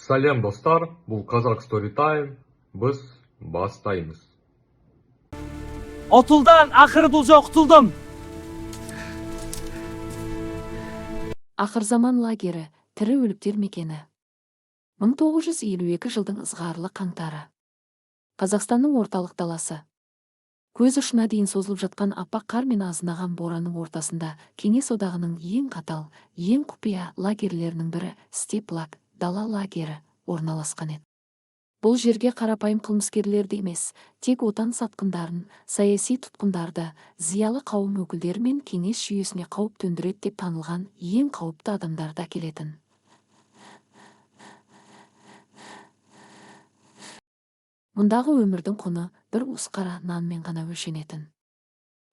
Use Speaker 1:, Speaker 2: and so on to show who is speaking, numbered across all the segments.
Speaker 1: Сәлем достар, бұл Қазақ Story Time, біз бастаймыз.
Speaker 2: Отулдан ақыры бұл жоқтылдым.
Speaker 3: Ақырзаман лагері, тірі өліктер мекені. 1952 жылдың ызғарлы қаңтары. Қазақстанның орталық даласы. Көз ұшына дейін созылып жатқан аппақ қар мен азынаған боранның ортасында Кеңес одағының ең қатал, ең құпия лагерлерінің бірі Степлаг, дала лагері, орналасқан еді. Бұл жерге қарапайым қылмыскерлерді емес, тек отан сатқындарын, саяси тұтқындарды, зиялы қауым өкілдері мен кеңес жүйесіне қауіп төндіреді деп танылған ең қауіпті адамдарды әкелетін. Мұндағы өмірдің құны бір уыс қара нанмен ғана өлшенетін.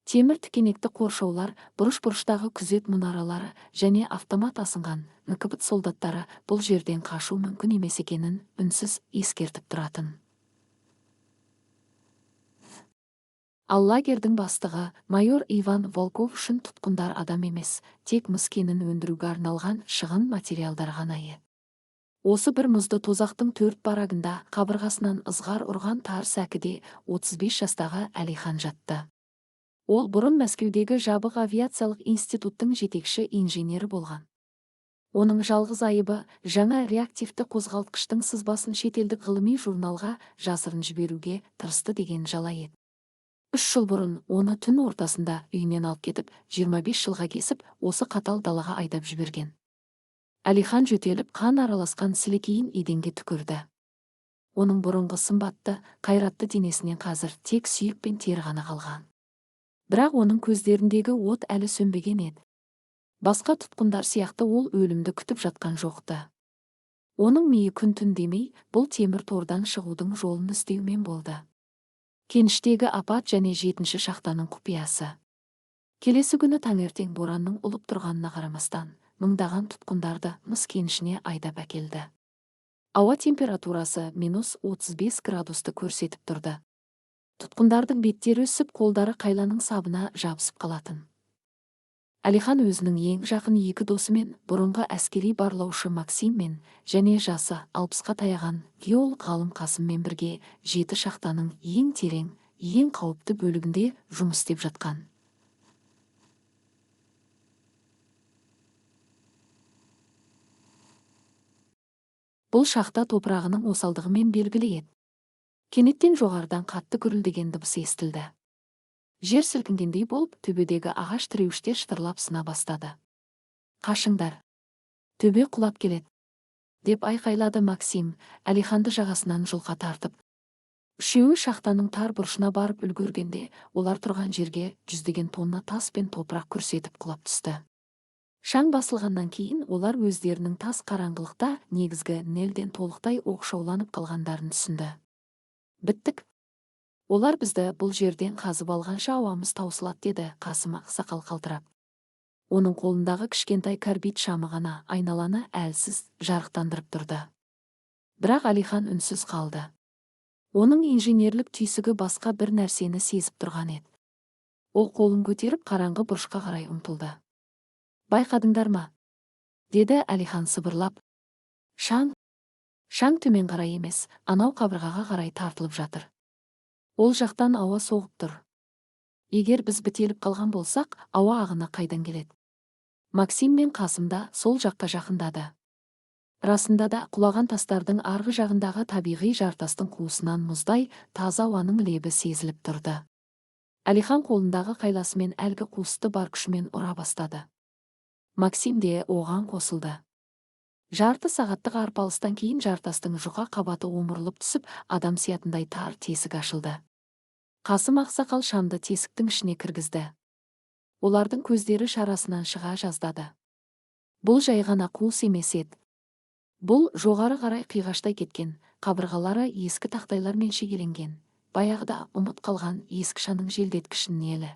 Speaker 3: Темір тікенекті қоршаулар, бұрыш-бұрыштағы күзет мұнаралары және автомат асынған НКВД солдаттары бұл жерден қашу мүмкін емес екенін үнсіз ескертіп тұратын. Ал лагердің бастығы майор Иван Волков үшін тұтқындар адам емес, тек мыс кенін өндіруге арналған шығын материалдар ғана еді. Осы бір мұзды тозақтың төрт барагында қабырғасынан ызғар ұрған тар сәкіде 35 жастағы Әлихан жатты. Ол бұрын Мәскеудегі жабық авиациялық институттың жетекші инженері болған. Оның жалғыз айыбы жаңа реактивті қозғалтқыштың сызбасын шетелдік ғылыми журналға жасырын жіберуге тырысты деген жала еді. 3 жыл бұрын оны түн ортасында үйінен алып кетіп, 25 жылға кесіп, осы қатал далаға айдап жіберген. Әлихан жөтеліп, қан араласқан сілекейін еденге түкірді. Оның бұрынғы сымбатты, қайратты денесінен қазір тек сүйек пен тері ғана қалған. Бірақ оның көздеріндегі от әлі сөнбеген еді. Басқа тұтқындар сияқты ол өлімді күтіп жатқан жоқты. Оның миы күн-түн демей, бұл темір тордан шығудың жолын іздеумен болды. Кеніштегі апат және 7-ші шахтаның құпиясы. Келесі күні таңертең боранның ұлып тұрғанына қарамастан, мыңдаған тұтқындарды мыс кенішіне айдап әкелді. Ауа температурасы -35 градусты көрсетіп тұрды. Тұтқындардың беттері үсіп, қолдары қайланың сабына жабысып қалатын. Әлихан өзінің ең жақын екі досымен, бұрынғы әскери барлаушы Максиммен және жасы 60-қа таяған геолог ғалым Қасыммен бірге 7 шахтаның ең терең, ең қауіпті бөлігінде жұмыс істеп жатқан. Бұл шахта топырағының осалдығымен белгілі еді. Кенеттен жоғарыдан қатты гүрілдеген дыбыс естілді. Жер сілкінгендей болып, төбедегі ағаш тіреуіштер шытырлап сына бастады. «Қашыңдар! Төбе құлап келеді!» деп айқайлады Максим, Әлиханды жағасынан жұлқа тартып. Үшеуі шахтаның тар бұрышына барып үлгергенде, олар тұрған жерге 100 тонна тас пен топырақ күрсетіп құлап түсті. Шаң басылғаннан кейін олар өздерінің тас қараңғылықта негізгі нелден толықтай оқшауланып қалғандарын түсінді. «Біттік! Олар бізді бұл жерден қазып алғанша ауамыз таусылады», деді Қасым ақсақал қалтырап. Оның қолындағы кішкентай карбид шамы ғана айналаны әлсіз жарықтандырып тұрды. Бірақ Әлихан үнсіз қалды. Оның инженерлік түйсігі басқа бір нәрсені сезіп тұрған еді. Ол қолын көтеріп қараңғы бұрышқа қарай ұмтылды. «Байқадыңдар ма?» деді Әлихан сыбырлап. Шаң төмен қарай емес, анау қабырғаға қарай тартылып жатыр. Ол жақтан ауа соғып тұр. Егер біз бітеліп қалған болсақ, ауа ағыны қайдан келеді? Максим мен Қасым да сол жаққа жақындады. Расында да құлаған тастардың арғы жағындағы табиғи жартастың қуысынан мұздай таза ауаның лебі сезіліп тұрды. Әлихан қолындағы қайласымен әлгі қуысты бар күшімен ұра бастады. Максим де оған қосылды. Жарты сағаттық арпалыстан кейін жартастың жұқа қабаты омырылып түсіп, адам сиятындай тар тесік ашылды. Қасым ақсақал шамды тесіктің ішіне кіргізді. Олардың көздері шарасынан шыға жаздады. Бұл жай ғана қуыс емес еді. Бұл жоғары қарай қиғаштай кеткен, қабырғалары ескі тақтайлармен шегеленген, баяғыда ұмыт қалған ескі шаның желдеткішін нелі.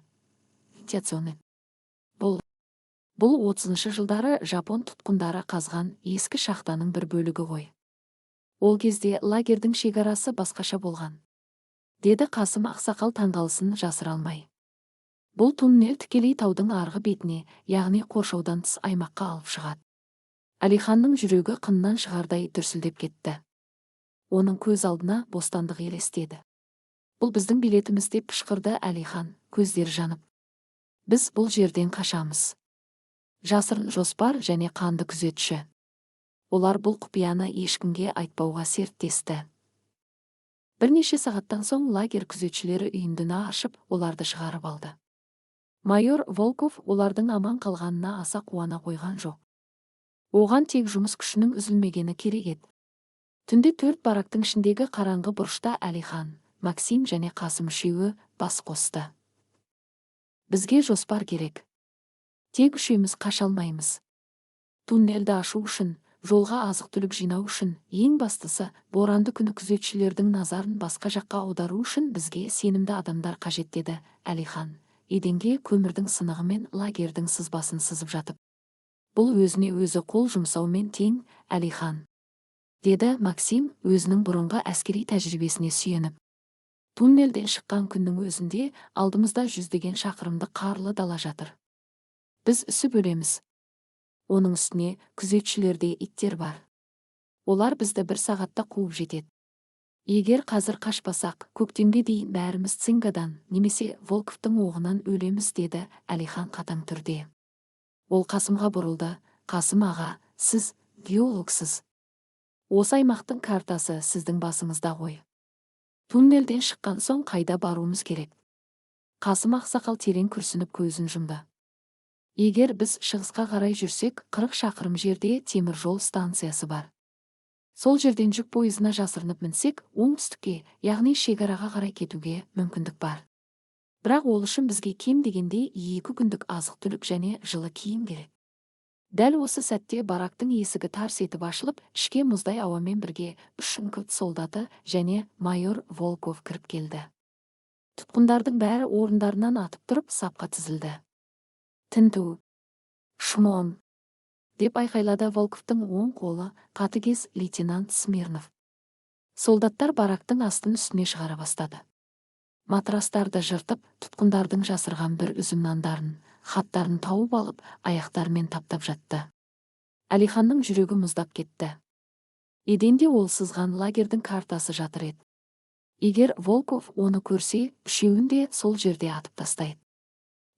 Speaker 3: Бұл 30-шы жылдары Жапон тұтқындары қазған ескі шахтаның бір бөлігі ғой. Ол кезде лагердің шекарасы басқаша болған, деді Қасым ақсақал таңғалысын жасыра алмай. Бұл туннель тікелей таудың арғы бетіне, яғни қоршаудан тыс аймаққа алып шығады. Әлиханның жүрегі қыннан шығардай дүрсілдеп кетті. Оның көз алдына бостандық елестеді. Бұл біздің билетіміз деп пышқырды Әлихан, көздері жанып. Біз бұл жерден қашамыз. Жасырын жоспар және қанды күзетші. Олар бұл құпияны ешкімге айтпауға серттесті. Бірнеше сағаттан соң лагерь күзетшілері үйіндіні ашып, оларды шығарып алды. Майор Волков олардың аман қалғанына аса қуана қойған жоқ. Оған тек жұмыс күшінің үзілмегені керек еді. Түнде 4 барактың ішіндегі қараңғы бұрышта Әлихан, Максим және Қасым үшеуі бас қосты. Бізге жоспар керек. Тек үшеуміз қаша алмаймыз. Туннелді ашу үшін, жолға азық-түлік жинау үшін, ең бастысы, боранды күні күзетшілердің назарын басқа жаққа аудару үшін бізге сенімді адамдар қажет деді Әлихан, еденге көмірдің сынығымен лагердің сызбасын сызып жатып. Бұл өзіне өзі қол жұмсаумен тең, Әлихан, деді Максим өзінің бұрынғы әскери тәжірибесіне сүйеніп. Туннелден шыққан күннің өзінде алдымызда жүздеген шақырымды қарлы дала жатыр. Біз үсіп өлеміз. Оның үстіне күзетшілерде иттер бар. Олар бізді 1 сағатта қуып жетеді. Егер қазір қашпасақ, көктемге дейін бәріміз Цингадан немесе Волковтың оғынан өлеміз, деді Әлихан қатаң түрде. Ол Қасымға бұрылды. Қасым аға, сіз геологсыз. Осы аймақтың картасы сіздің басыңызда ғой. Туннелден шыққан соң қайда баруымыз керек? Қасым ақсақал терең күрсініп көзін жұмды. Егер біз шығысқа қарай жүрсек, 40 шақырым жерде темір жол станциясы бар. Сол жерден жүк пойызына жасырынып мінсек, оңтүстікке, яғни шекараға қарай кетуге мүмкіндік бар. Бірақ ол үшін бізге кем дегенде 2 күндік азық-түлік және жылы киім керек. Дәл осы сәтте барактың есігі тарс етіп ашылып, ішке мұздай ауамен бірге 3 үңкірт солдаты және майор Волков кіріп келді. Тұтқындардың бәрі орындарынан атып тұрып сапқа тізілді. Тінту, шмон, деп айқайлады Волковтың оң қолы, қатыгез лейтенант Смирнов. Солдаттар барактың астын үстіне шығара бастады. Матрастарды жыртып, тұтқындардың жасырған бір үзім нандарын, хаттарын тауып алып, аяқтарымен таптап жатты. Әлиханның жүрегі мұздап кетті. Еденде ол сызған лагердің картасы жатыр еді. Егер Волков оны көрсе, үшеуін де сол жерде атып тастайды.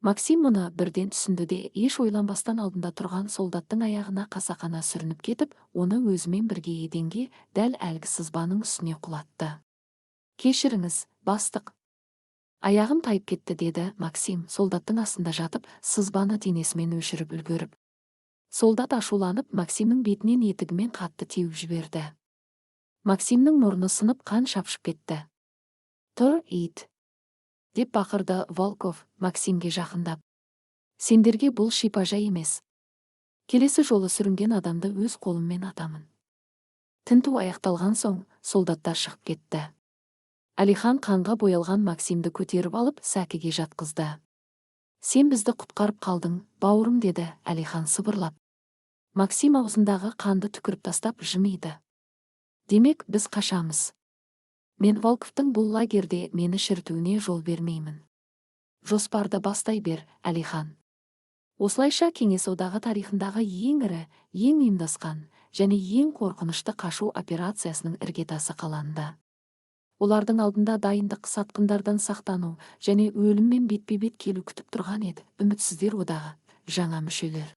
Speaker 3: Максим мұны бірден түсінді де, еш ойланбастан алдында тұрған солдаттың аяғына қасақана сүрініп кетіп, оны өзімен бірге еденге дәл әлгі сызбаның үстіне құлатты. Кешіріңіз, бастық. Аяғым тайып кетті, деді Максим, солдаттың астында жатып, сызбаны денесімен өшіріп үлгеріп. Солдат ашуланып, Максимнің бетінен етігімен қатты теуіп жіберді. Максимнің мұрны сынып, қан шапшып кетті. Тұр, ит, деп бақырды Волков Максимге жақындап. Сендерге бұл шипажа емес. Келесі жолы сүрінген адамды өз қолыммен атамын. Тінту аяқталған соң, солдаттар шығып кетті. Әлихан қанға боялған Максимді көтеріп алып, сәкіге жатқызды. Сен бізді құтқарып қалдың, бауырым, деді Әлихан сыбырлап. Максим аузындағы қанды түкіріп тастап жымиды. Демек, біз қашамыз. Мен Волковтың бұл лагерде мені шіртуіне жол бермеймін. Жоспарды бастай бер, Әлихан. Осылайша Кеңес одағы тарихындағы ең ірі, ең ұйымдасқан және ең қорқынышты қашу операциясының іргетасы қаланды. Олардың алдында дайындық, сатқындардан сақтану және өліммен бетпе-бет келу күтіп тұрған еді. Үмітсіздер одағы, жаңа мүшелер.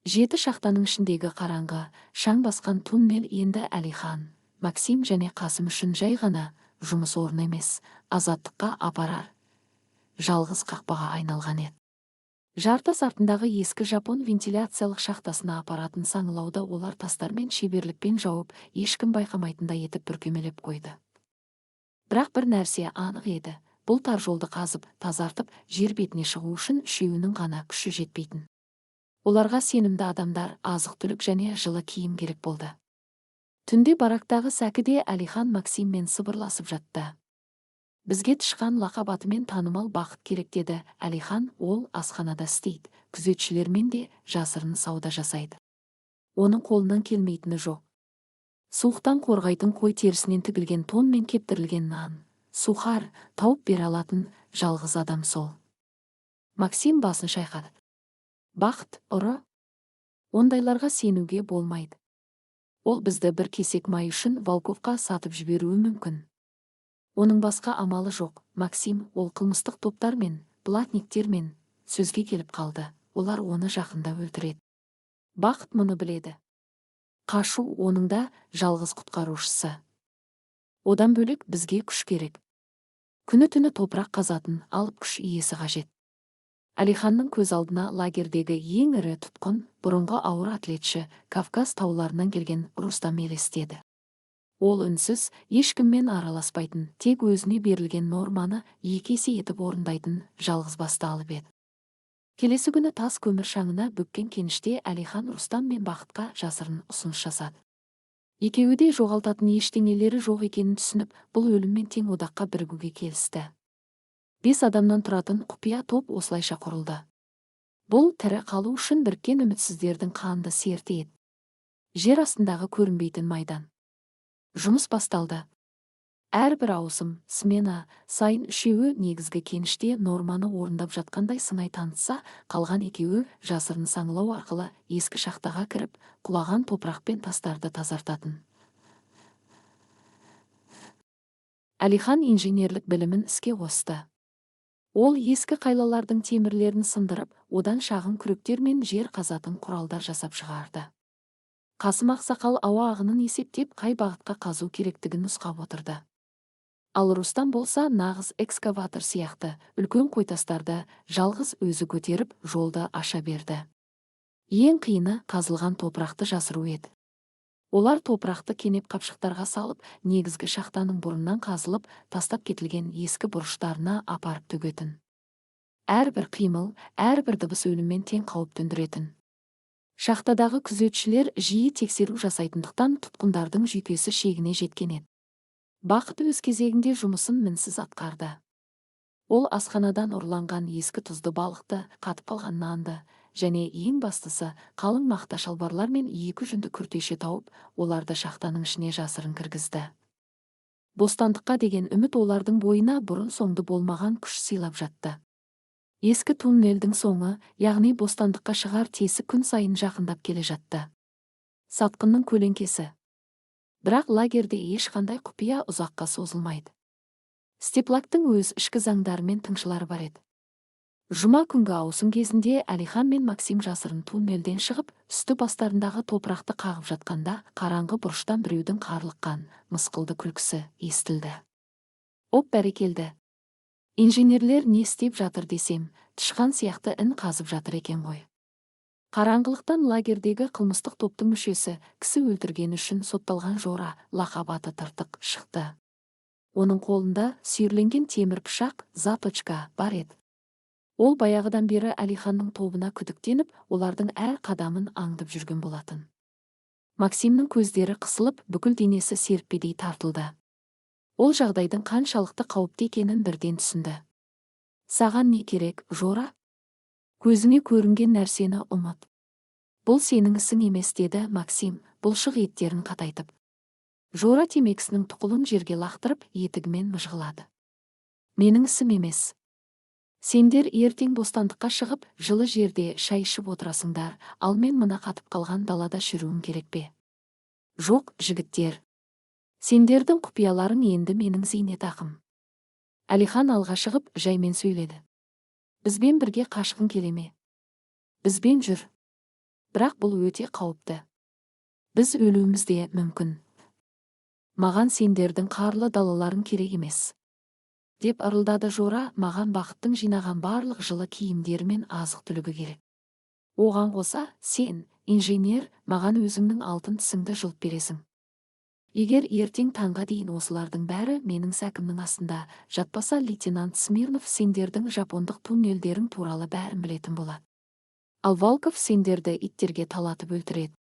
Speaker 3: 7 шахтаның ішіндегі қараңғы, шаң басқан туннель енді Әлихан, Максим және Қасым үшін жай ғана жұмыс орны емес, азаттыққа апарар жалғыз қақпаға айналған еді. Жарты сартындағы ескі жапон вентиляциялық шахтасына апаратын саңылауды олар тастармен шеберлікпен жауып, ешкім байқамайтындай етіп бүркемелеп қойды. Бірақ бір нәрсе анық еді. Бұл тар жолды қазып, тазартып, жер бетіне шығу үшін үшеуінің ғана күші жетпейтін. Оларға сенімді адамдар, азық-түлік және жылы киім керек болды. Түнде барактағы сәкіде Әлихан Максиммен сыбырласып жатты. Бізге тышқан лақап атымен танымал бақыт керек, деді Әлихан. Ол асханада істейді, күзетшілермен де жасырын сауда жасайды. Оның қолынан келмейтіні жоқ. Суықтан қорғайтын қой терісінен тігілген тон мен кептірілген нан, сухар тауып бере алатын жалғыз адам сол. Максим басын шайқады. Бақыт, ұры? Ондайларға сенуге болмайды. Ол бізді бір кесек май үшін Волковқа сатып жіберуі мүмкін. Оның басқа амалы жоқ. Максим, ол қылмыстық топтармен, блатниктермен сөзге келіп қалды. Олар оны жақында өлтіреді. Бақыт мұны біледі. Қашу оның да жалғыз құтқарушысы. Одан бөлек бізге күш керек. Күні-түні топырақ қазатын алып күш иесі қажет. Әлиханның көз алдына лагердегі ең ірі тұтқын, бұрынғы ауыр атлетші, Кавказ тауларынан келген Рустам елестеді. Ол үнсіз, ешкіммен араласпайтын, тек өзіне берілген норманы екі есе етіп орындайтын жалғыз басты алып еді. Келесі күні тас көмір шаңына бүккен кеніште Әлихан Рустам мен Бақытқа жасырын ұсыныс жасады. Екеуі де жоғалтатын ештеңелері жоқ екенін түсініп, бұл өліммен тең одаққа бірігуге келісті. 5 адамнан тұратын құпия топ осылайша құрылды. Бұл тірі қалу үшін біріккен үмітсіздердің қанды серті еді. Жер астындағы көрінбейтін майдан. Жұмыс басталды. Әрбір ауысым, смена сайын үшеуі негізгі кеніште норманы орындап жатқандай сыңай танытса, қалған екеуі жасырын саңылау арқылы ескі шахтаға кіріп, құлаған топырақ пен тастарды тазартатын. Әлихан инженерлік білімін іске қосты. Ол ескі қайлалардың темірлерін сындырып, одан шағын күректер мен жер қазатын құралдар жасап шығарды. Қасым Ақсақал ауа ағынын есептеп, қай бағытқа қазу керектігін нұсқап отырды. Ал Рустам болса нағыз экскаватор сияқты, үлкен қойтастарды жалғыз өзі көтеріп, жолды аша берді. Ең қиыны қазылған топырақты жасыру еді. Олар топырақты кенеп қапшықтарға салып, негізгі шахтаның бұрыннан қазылып, тастап кетілген ескі бұрыштарына апарып төгетін. Әрбір қимыл, әрбір дыбыс өліммен тең қауіп төндіретін. Шахтадағы күзетшілер жиі тексеру жасайтындықтан тұтқындардың жүйкесі шегіне жеткен еді. Бақыт өз кезегінде жұмысын мінсіз атқарды. Ол асханадан ұрланған ескі тұзды балықты, қатып қалған нанды, және ең бастысы қалың мақта шалбарлар мен 2 жүнді күртеше тауып, оларды шахтаның ішіне жасырын кіргізді. Бостандыққа деген үміт олардың бойына бұрын соңды болмаған күш сыйлап жатты. Ескі туннелдің соңы, яғни бостандыққа шығар тесік күн сайын жақындап келе жатты. Сатқынның көлеңкесі. Бірақ лагерде ешқандай құпия ұзаққа созылмайды. Степлактың өз ішкі заңдары мен тыңшылары бар еді. Жұма күнгі ауысым кезінде Әлихан мен Максим жасырын туннелден шығып, үсті бастарындағы топырақты қағып жатқанда, қараңғы бұрыштан біреудің қарлыққан, мысқылды күлкісі естілді. Оп, бәрекелді. Инженерлер не істеп жатыр десем, тышқан сияқты ін қазып жатыр екен ғой. Қараңғылықтан лагердегі қылмыстық топтың мүшесі, кісі өлтіргені үшін сотталған Жора, лақап аты Тыртық, шықты. Оның қолында сүйірленген темір пышақ, заточка бар еді. Ол баяғыдан бері Әлиханның тобына күдіктеніп, олардың әр қадамын аңдып жүрген болатын. Максимнің көздері қысылып, бүкіл денесі серіппедей тартылды. Ол жағдайдың қаншалықты қауіпті екенін бірден түсінді. Саған не керек, Жора? Көзіңе көрінген нәрсені ұмыт. Бұл сенің ісің емес, деді Максим, бұлшық еттерін қатайтып. Жора темекісінің тұқылын жерге лақтырып, етігімен мыжғылады. Менің ісім емес. Сендер ертең бостандыққа шығып, жылы жерде шай ішіп отырасыңдар, ал мен мына қатып қалған далада жүруім керек пе? Жоқ, жігіттер. Сендердің құпияларың енді менің зейнетақым. Әлихан алға шығып, жаймен сөйледі. Бізбен бірге қашқың келеме? Бізбен жүр. Бірақ бұл өте қауіпті. Біз өлуіміз де мүмкін. Маған сендердің қарлы далаларың керек емес. Деп ырылдады Жора, маған Бақыттың жинаған барлық жылы киімдері мен азық-түлігі керек. Оған қоса, сен, инженер, маған өзіңнің алтын тісіңді жұлып бересің. Егер ертең таңға дейін осылардың бәрі менің сәкімнің астында жатпаса, лейтенант Смирнов сендердің жапондық туннелдерің туралы бәрін білетін болады. Ал Волков сендерді иттерге талатып өлтіреді.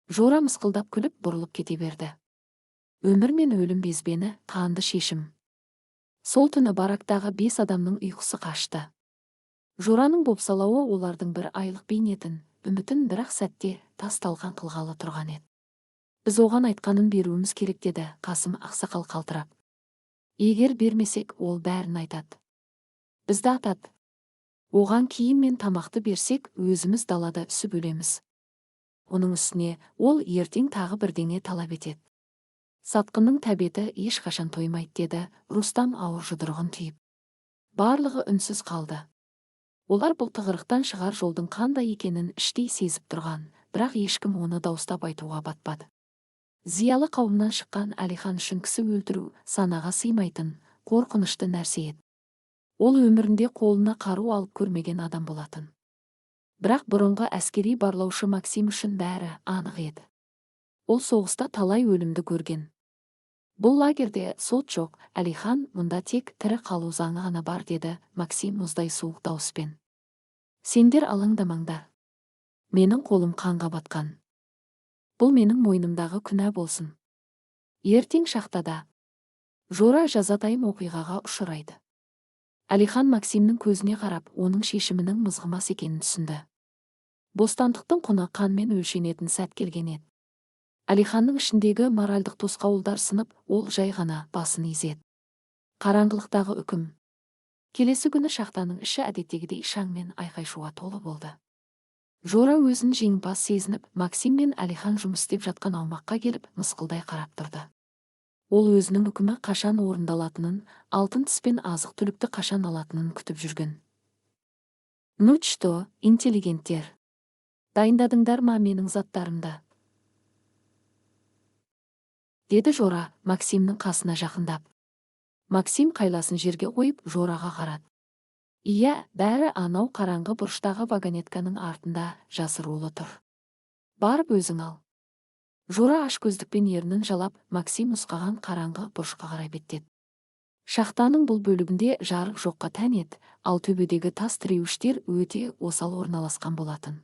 Speaker 3: Жора мысқылдап күліп бұрылып кете берді. Өмір мен өлім безбені, қанды шешім. Сол түні барактағы 5 адамның ұйқысы қашты. Жораның бопсалауы олардың бір айлық бейнетін, үмітін бірақ сәтте тас-талқан қылғалы тұрған еді. Біз оған айтқанын беруіміз керек, деді Қасым Ақсақал қалтырап. Егер бермесек, ол бәрін айтады. Бізді атады. Оған киім мен тамақты берсек, өзіміз далада үсіп өлеміз. оның үстіне ол ертең тағы бірдеңе талап етеді. Сатқынның тәбеті ешқашан тоймайды, деді Рустам ауыр жұдырығын түйіп. Барлығы үнсіз қалды. Олар бұл тығырықтан шығар жолдың қандай екенін іштей сезіп тұрған, бірақ ешкім оны дауыстап айтуға батпады. Зиялы қауымнан шыққан Әлихан үшін кісі өлтіру санаға сыймайтын, қорқынышты нәрсе еді. Ол өмірінде қолына қару алып көрмеген адам болатын. Бірақ бұрынғы әскери барлаушы Максим үшін бәрі анық еді. Ол соғыста талай өлімді көрген. Бұл лагерде сот жоқ, Әлихан, мұнда тек тірі қалу заңы ғана бар, деді Максим мұздай суық дауыспен. Сендер алаңдамаңдар. Менің қолым қанға батқан. Бұл менің мойнымдағы күнә болсын. Ертең шахтада Жора жазатайым оқиғаға ұшырайды. Әлихан Максимнің көзіне қарап, оның шешімінің мызғымас екенін түсінді. Бостандықтың құны қанмен өлшенетін сәт келген еді. Әлиханның ішіндегі моральдық тосқауылдар сынып, ол жай ғана басын изеді. Қараңғылықтағы үкім. Келесі күні шахтаның іші әдеттегідей шаң мен айқай-шуға толы болды. Жора өзін жеңімпаз сезініп, Максим мен Әлихан жұмыс істеп жатқан аумаққа келіп, мысқылдай қарап тұрды. Ол өзінің үкімі қашан орындалатынын, алтын тіспен азық түлікті қашан алатынын күтіп жүрген. Ну что, интеллигенттер, дайындадыңдар ма менің заттарымды? Деді Жора Максимнің қасына жақындап. Максим қайласын жерге қойып Жораға қарады. Иә, бәрі анау қараңғы бұрыштағы вагонетканың артында жасырулы тұр. Барып өзің ал. Жора ашкөздікпен ернін жалап, Максим нұсқаған қараңғы бұрышқа қарай беттеді. Шахтаның бұл бөлігінде жарық жоққа тән еді, ал төбедегі тас тіреуіштер өте осал орналасқан болатын.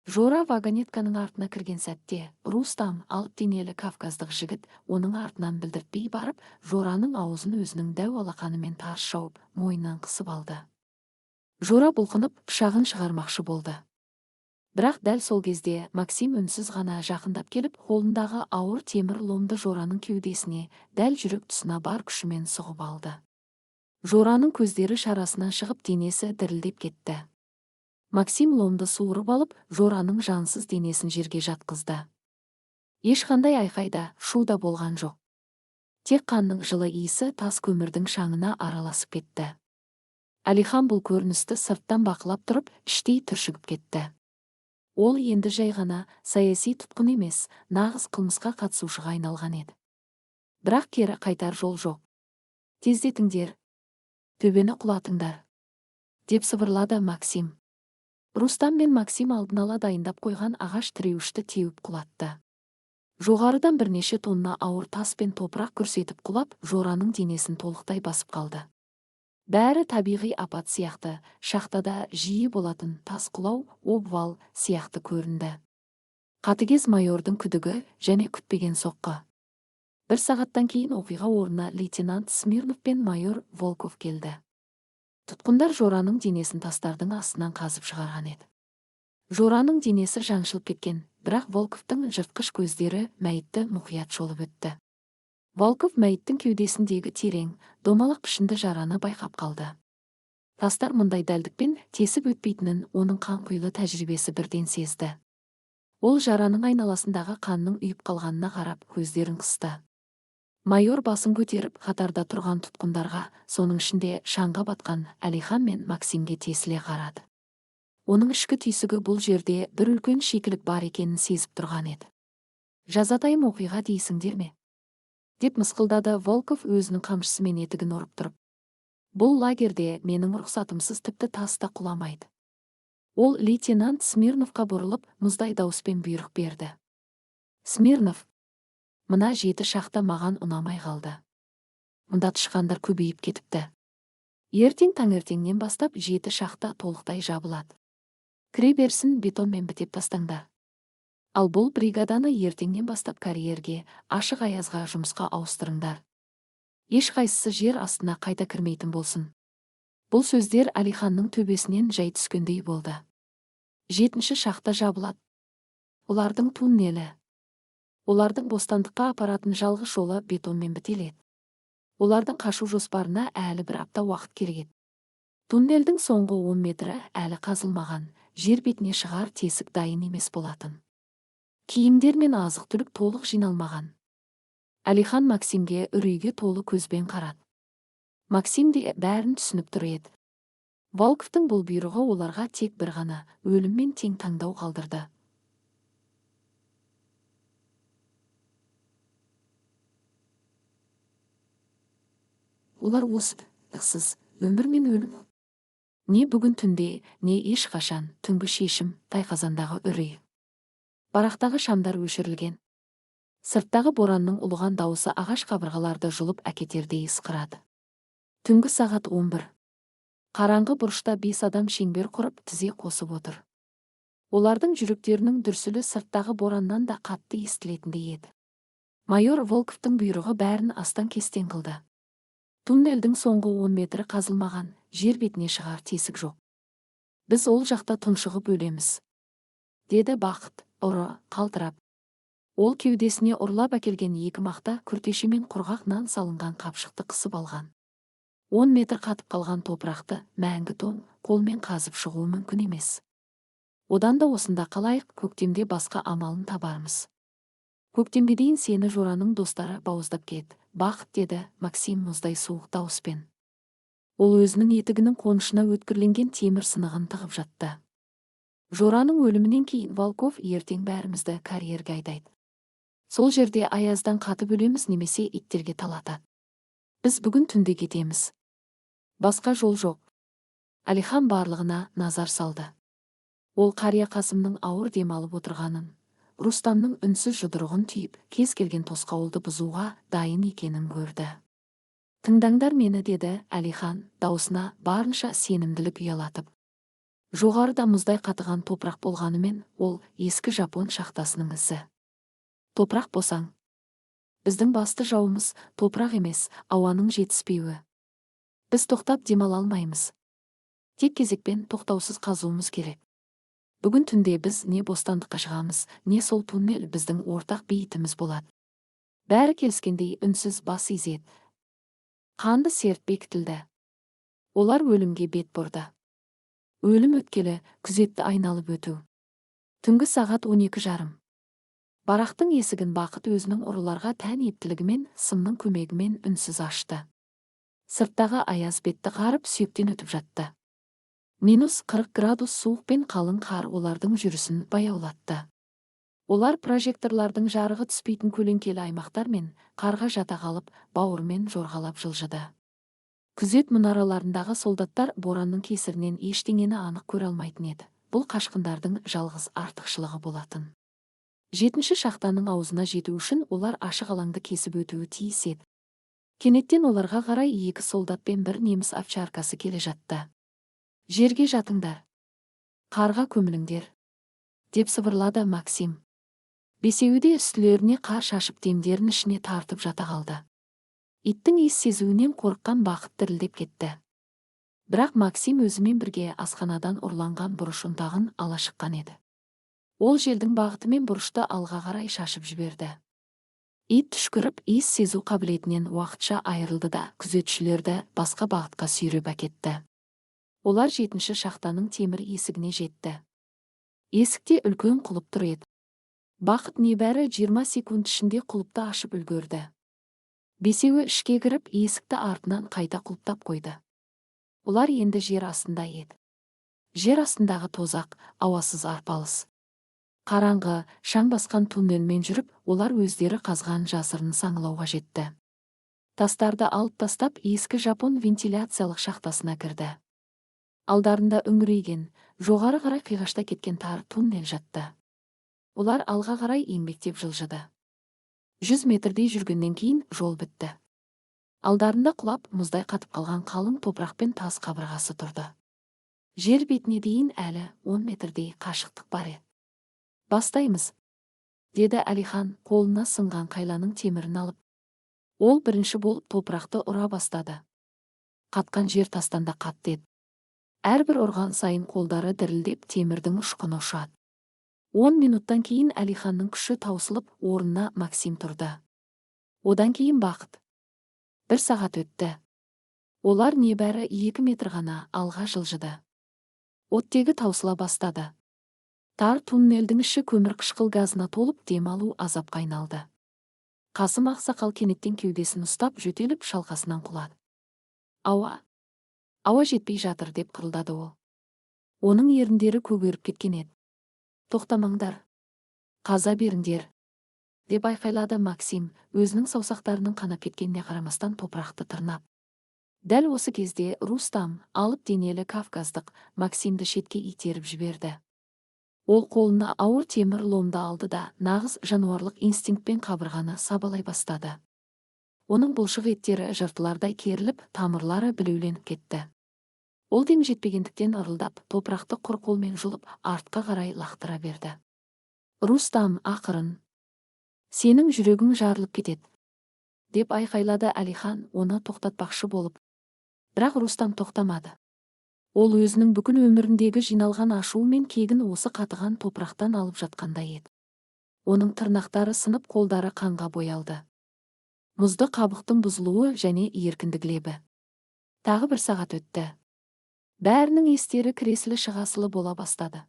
Speaker 3: Жора вагонетканың артына кірген сәтте, Рустам, алып денелі кавказдық жігіт, оның артынан білдіртпей барып, Жораның аузын өзінің дәу алақанымен тарс жауып, мойнынан қысып алды. Жора бұлқынып, пышағын шығармақшы болды. Бірақ дәл сол кезде Максим үнсіз ғана жақындап келіп, қолындағы ауыр темір ломды Жораның кеудесіне, дәл жүрек тұсына бар күшімен сұғып алды. Жораның көздері шарасынан шығып, денесі дірілдеп кетті. Максим ломды суырып алып, Жораның жансыз денесін жерге жатқызды. Ешқандай айқайда, шуда болған жоқ. Тек қанның жылы иісі тас көмірдің шаңына араласып кетті. Әлихан бұл көріністі сырттан бақылап тұрып, іштей түршігіп кетті. Ол енді жай ғана саяси тұтқын емес, нағыз қылмысқа қатысушыға айналған еді. Бірақ кері қайтар жол жоқ. Тездетіңдер, төбені құлатыңдар, деп сыбырлады Максим. Рустам мен Максим алдын ала дайындап қойған ағаш тіреуішті теуіп құлатты. Жоғарыдан бірнеше тонна ауыр тас пен топырақ күрсетіп құлап, Жораның денесін толықтай басып қалды. Бәрі табиғи апат сияқты, шахтада жиі болатын тас құлау, обвал сияқты көрінді. Қатыгез майордың күдігі және күтпеген соққы. Бір сағаттан кейін оқиға орнына лейтенант Смирнов пен майор Волков келді. Тұтқындар Жораның денесін тастардың астынан қазып шығарған еді. Жораның денесі жаншылып кеткен, бірақ Волковтың жыртқыш көздері мәйітті мұқият шолып өтті. Волков мәйіттің кеудесіндегі терең, домалақ пішінді жараны байқап қалды. Тастар мұндай дәлдікпен тесіп өтпейтінін оның қанқұйлы тәжірибесі бірден сезді. Ол жараның айналасындағы қанның үйіп қалғанына қарап, көздерін қысты. Майор басын көтеріп, қатарда тұрған тұтқындарға, соның ішінде шаңға батқан Әлихан мен Максимге тесіле қарады. Оның ішкі түйсігі бұл жерде бір үлкен шикілік бар екенін сезіп тұрған еді. Жазатайым оқиға дейсіңдер ме? Деп мысқылдады Волков өзінің қамшысымен етігін ұрып тұрып. Бұл лагерде менің рұқсатымсыз тіпті таста құламайды. Ол лейтенант Смирновқа бұрылып, мұздай дауыспен бұйрық берді. Смирнов, мына 7 шахта маған ұнамай қалды. Мұнда тышқандар көбейіп кетіпті. Ертең таңертеңнен бастап 7 шахта толықтай жабылады. Кіре берсін бетонмен бітеп тастаңдар. Ал бұл бригаданы ертеңнен бастап карьерге, ашық аязға жұмысқа ауыстырыңдар. Ешқайсысы жер астына қайта кірмейтін болсын. Бұл сөздер Әлиханның төбесінен жай түскендей болды. 7-ші шахта жабылады. Олардың туннелі. Олардың бостандыққа апаратын жалғыз жолы бетонмен бітеледі. Олардың қашу жоспарына әлі бір апта уақыт керек. Туннелдің соңғы 10 метрі әлі қазылмаған, жер бетіне шығар тесік дайын емес болатын. Киімдер мен азық-түлік толық жиналмаған. Әлихан Максимге үрейге толы көзбен қарады. Максим де бәрін түсініп тұр еді. Волковтың бұл бұйрығы оларға тек бір ғана өлім мен тең таңдау қалдырды. Олар осы тықсыз өмір мен өлім. Не бүгін түнде, не ешқашан түнгі шешім тайқазандағы үрей. Барақтағы шамдар өшірілген. Сырттағы боранның ұлыған дауысы ағаш қабырғаларды жұлып әкетердей ысқырады. Түнгі сағат 11. Қараңғы бұрышта 5 адам шеңбер құрып тізе қосып отыр. Олардың жүректерінің дүрсілі сырттағы бораннан да қатты естілетіндей еді. Майор Волковтың бұйрығы бәрін астан-кестен қылды. Туннельдің соңғы 10 метрі қазылмаған, жер бетіне шығар тесік жоқ. Біз ол жақта тұншығып өлеміз, деді Бақыт, ұры қалтырап. Ол кеудесіне ұрлап әкелген 2 мақта күртеше мен құрғақ нан салынған қапшықты қысып алған. 10 метр қатып қалған топырақты мәңгі тоң қолмен қазып шығуы мүмкін емес. Одан да осында қалайық, көктемде басқа амалын табармыз. Көктемге дейін сені Жораның достары бауыздап кет, Бақыт, деді Максим мұздай суық дауыспен. Ол өзінің етігінің қонышына өткірленген темір сынығын тығып жатты. Жораның өлімінен кейін Волков ертең бәрімізді карьерге айдайды. Сол жерде аяздан қатып өлеміз немесе иттерге талатады. Біз бүгін түнде кетеміз. Басқа жол жоқ. Әлихан барлығына назар салды. Ол қария Қасымның ауыр демалып отырғанын, Рустамның үнсіз жұдырығын түйіп, кез келген тосқауылды бұзуға дайын екенін көрді. Тыңдаңдар мені, деді Әлихан, даусына барынша сенімділік ұялатып. Жоғарыда мұздай қатыған топырақ болғанымен, ол ескі Жапон шахтасының ізі. Топырақ босаң. Біздің басты жауымыз топырақ емес, ауаның жетіспеуі. Біз тоқтап демала алмаймыз. Тек кезекпен тоқтаусыз қазуымыз керек. Бүгін түнде біз не бостандыққа шығамыз, не сол туннель біздің ортақ бейітіміз болады. Бәрі келіскендей үнсіз бас изеді. Қанды серт бекітілді. Олар өлімге бет бұрды. Өлім өткелі, күзетті айналып өту. Түнгі сағат 12:30. Барақтың есігін Бақыт өзінің ұрыларға тән ептілігімен, сымның көмегімен үнсіз ашты. Сырттағы аяз бетті қарып сүйектен өтіп жатты. -40 градус суық пен қалың қар олардың жүрісін баяулатты. Олар прожекторлардың жарығы түспейтін көлеңкелі аймақтар мен қарға жата қалып, бауырмен жорғалап жылжыды. Күзет мұнараларындағы солдаттар боранның кесірінен ештеңені анық көре алмайтын еді. Бұл қашқындардың жалғыз артықшылығы болатын. 7-ші шахтаның аузына жету үшін олар ашық алаңды кесіп өтуі тиіс еді. Кенеттен оларға қарай 2 солдат пен 1 неміс овчаркасы келе жатты. Жерге жатыңдар. Қарға көміліңдер, деп сыбырлады Максим. Бесеуі де үстілеріне қар шашып демдерін ішіне тартып жата қалды. Иттің иіс сезуінен қорыққан Бақыт дірілдеп кетті. Бірақ Максим өзімен бірге асханадан ұрланған бұрыш ұнтағын ала шыққан еді. Ол желдің бағытымен бұрышты алға қарай шашып жіберді. Ит түшкіріп, иіс сезу қабілетінен уақытша айырылды да күзетшілерді басқа бағытқа сүйреп әкетті. Олар 7-ші шахтаның темір есігіне жетті. Есікте үлкен құлып тұр еді. Бақыт небәрі 20 секунд ішінде құлыпты ашып үлгерді. Бесеуі ішке кіріп, есікті артынан қайта құлыптап қойды. Олар енді жер астында еді. Жер астындағы тозақ, ауасыз арпалыс. Қараңғы, шаң басқан туннельмен жүріп, олар өздері қазған жасырын саңылауға жетті. Тастарды алып тастап, ескі Жапон вентиляциялық шахтасына кірді. Алдарында үңірейген, жоғары қарай қиғашта кеткен тар туннель жатты. Олар алға қарай еңбектеп жылжыды. 100 метрдей жүргеннен кейін жол бітті. Алдарында құлап, мұздай қатып қалған қалың топырақ пен тас қабырғасы тұрды. Жер бетіне дейін әлі 10 метрдей қашықтық бар еді. Бастаймыз, деді Әлихан қолына сынған қайланың темірін алып. Ол бірінші болып топырақты ұра бастады. Қатқан жер тастанда қатты еді. Әрбір ұрған сайын қолдары дірілдеп темірдің ұшқыны ұшады. 10 минуттан кейін Әлиханның күші таусылып, орнына Максим тұрды. Одан кейін Бақыт. 1 сағат өтті. Олар небәрі 2 метр ғана алға жылжыды. Оттегі таусыла бастады. Тар туннелдің іші көмір қышқыл газына толып демалу азапқа айналды. Қасым ақсақал кенеттен кеудесін ұстап жөтеліп шалқасынан құлады. Ауа жетпей жатыр деп қырылдады ол. Оның еріндері көгеріп кеткен еді. Тоқтамаңдар, қаза беріңдер, деп айқайлады Максим, өзінің саусақтарының қанап кеткеніне қарамастан топырақты тырнап. Дәл осы кезде Рустам, алып денелі кавказдық, Максимді шетке итеріп жіберді. Ол қолына ауыр темір ломды алды да нағыз жануарлық инстинктпен қабырғаны сабалай бастады. Оның бұлшық еттері жыртылардай керіліп, тамырлары білеуленіп кетті. Ол дем жетпегендіктен ырылдап, топырақты құр қолмен жұлып, артқа қарай лақтыра берді. Рустам, ақырын, сенің жүрегің жарылып кетеді, деп айқайлады Әлихан, оны тоқтатпақшы болып. Бірақ Рустам тоқтамады. Ол өзінің бүкіл өміріндегі жиналған ашу мен кегін осы қатыған топырақтан алып жатқандай еді. Оның тырнақтары сынып, қолдары қанға боялды. Мұзды қабықтың бұзылуы және еркіндік лебі. Тағы бір сағат өтті. Бәрінің естері кіресілі шығасылы бола бастады.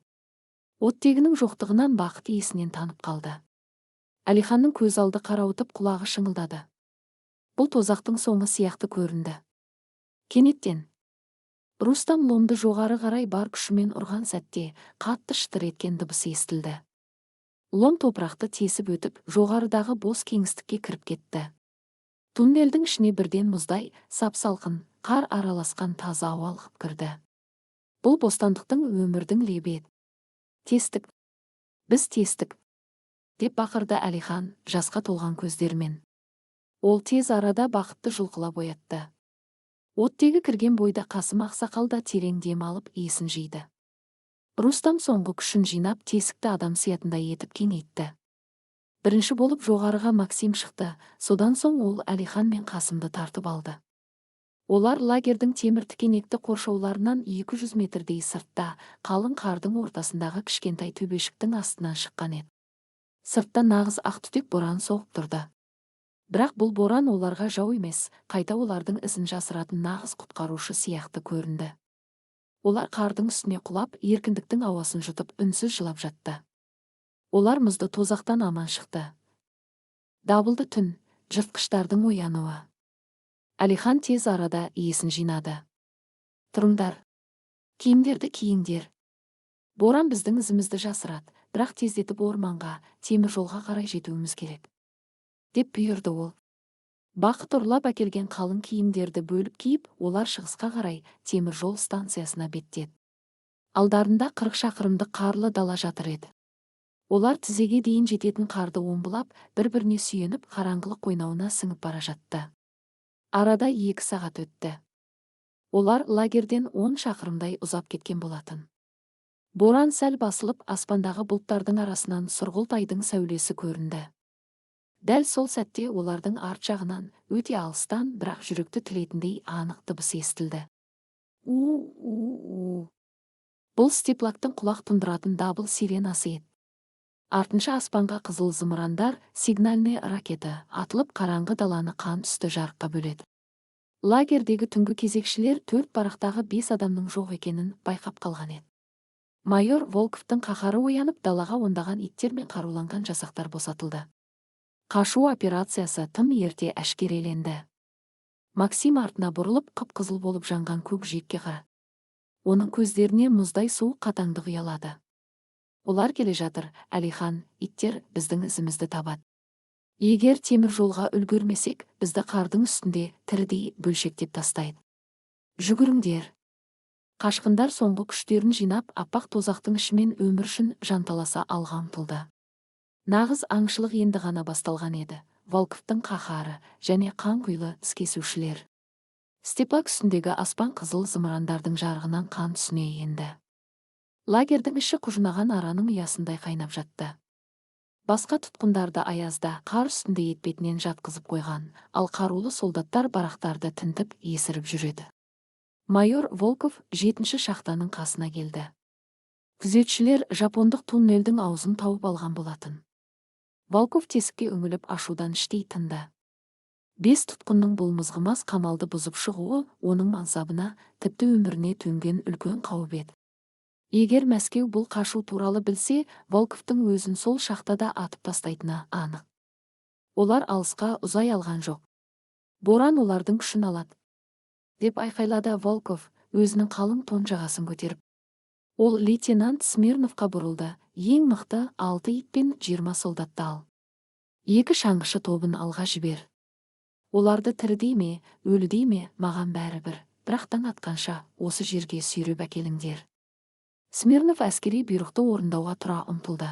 Speaker 3: Оттегінің жоқтығынан бақыт иесінен танып қалды. Әлиханның көз алды қарауытып, құлағы шыңылдады. Бұл тозақтың соңы сияқты көрінді. Кенеттен Рустам ломды жоғары қарай бар күшімен ұрған сәтте қатты шытыр еткен дыбысы естілді. Лом топырақты тесіп өтіп, жоғарыдағы бос кеңістікке кіріп кетті. Туннелдің ішіне бірден мұздай, сап-салқын, қар араласқан таза ауа ағып кірді. Бұл бостандықтың, өмірдің лебі еді. Тестік, біз тестік, деп бақырды Әлихан, жасқа толған көздермен. Ол тез арада бақытты жұлқылап оятты. Оттегі кірген бойда Қасым ақсақал да терең дем алып есін жиды. Рустам соңғы күшін жинап, тесікті адам сиятындай етіп кеңейтті. Бірінші болып жоғарыға Максим шықты, содан соң ол Әлихан мен Қасымды тартып алды. Олар лагердің темір тікенекті қоршауларынан 200 метрдей сыртта, қалың қардың ортасындағы кішкентай төбешіктің астынан шыққан еді. Сыртта нағыз ақтүтек боран соғып тұрды. Бірақ бұл боран оларға жау емес, қайта олардың ізін жасыратын нағыз құтқарушы сияқты көрінді. Олар қардың үстіне құлап, еркіндіктің ауасын жұтып, үнсіз жылап жатты. Олар мұзды тозақтан аман шықты. Дабылды түн, жыртқыштардың оянуы. Әлихан тез арада есін жинады. Тұрыңдар, киімдерді киіңдер. Боран біздің ізімізді жасырады, бірақ тездетіп орманға, темір жолға қарай жетуіміз керек, деп бұйырды ол. Бақыт ұрлап әкелген қалың киімдерді бөліп киіп, олар шығысқа қарай темір жол станциясына беттеді. Алдарында 40 шақырымдық қарлы дала жатыр еді. Олар тізеге дейін жететін қарды омбылап, бір-біріне сүйеніп, қараңғылық қойнауына сіңіп бара жатты. Арада 2 сағат өтті. Олар лагерден 10 шақырымдай ұзап кеткен болатын. Боран сәл басылып, аспандағы бұлттардың арасынан сұрғылт айдың сәулесі көрінді. Дәл сол сәтте олардың арт жағынан, өте алыстан, бірақ жүректі тілейтіндей анық дыбыс естілді. Бұл степлактың құлақ тұндыратын дабыл сиренасы еді. Артынша аспанға қызыл зымырандар, сигнальный ракета атылып, қараңғы даланы қан түсті жарыққа бөледі. Лагердегі түнгі кезекшілер 4 барақтағы 5 адамның жоқ екенін байқап қалған еді. Майор Волковтың қаһары оянып, далаға ондаған иттер мен қаруланған жасақтар босатылды. Қашу операциясы тым ерте әшкереленді. Максим артына бұрылып, қып-қызыл болып жанған көк жиекке қарады. Оның көздеріне мұздай суық қатаңдық ұялады. Олар келе жатыр, Әлихан, иттер біздің ізімізді табады. Егер темір жолға үлгермесек, бізді қардың үстінде тірідей бөлшектеп тастайды. Жүгіріңдер. Қашқындар соңғы күштерін жинап, аппақ тозақтың ішімен өмір үшін жанталаса алға ұмтылды. Нағыз аңшылық енді ғана басталған еді. Волковтың қаһары және қанқұйлы іскесушілер. Степлак үстіндегі аспан қызыл зымырандардың жарығынан қан түсіне енді. Лагердің іші құжынаған араның ұясындай қайнап жатты. Басқа тұтқындарды аязда, қар үстінде етпетінен жатқызып қойған, ал қарулы солдаттар барақтарды тінтіп, есіріп жүреді. Майор Волков 7-ші шахтаның қасына келді. Күзетшілер жапондық туннелдің аузын тауып алған болатын. Волков тесікке үңіліп ашудан іштей тынды. 5 тұтқынның бұл мызғымас қамалды бұзып шығуы оның мансабына, тіпті өміріне төнген үлкен қауіп еді. Егер Мәскеу бұл қашу туралы білсе, Волковтың өзін сол шақтада атып тастайтыны анық. Олар алысқа ұзай алған жоқ. Боран олардың күшін алады, деп айқайлады Волков, өзінің қалың тон жағасын көтеріп. Ол лейтенант Смирновқа бұрылды. Ең мықты 6 ит пен 20 солдатты ал. 2 шаңғышы тобын алға жібер. Оларды тірідей ме, өлідей ме, маған бәрібір. Бірақ таң атқанша осы жерге сүйреп әкеліңдер. Смирнов әскери бұйрықты орындауға тұра ұмтылды.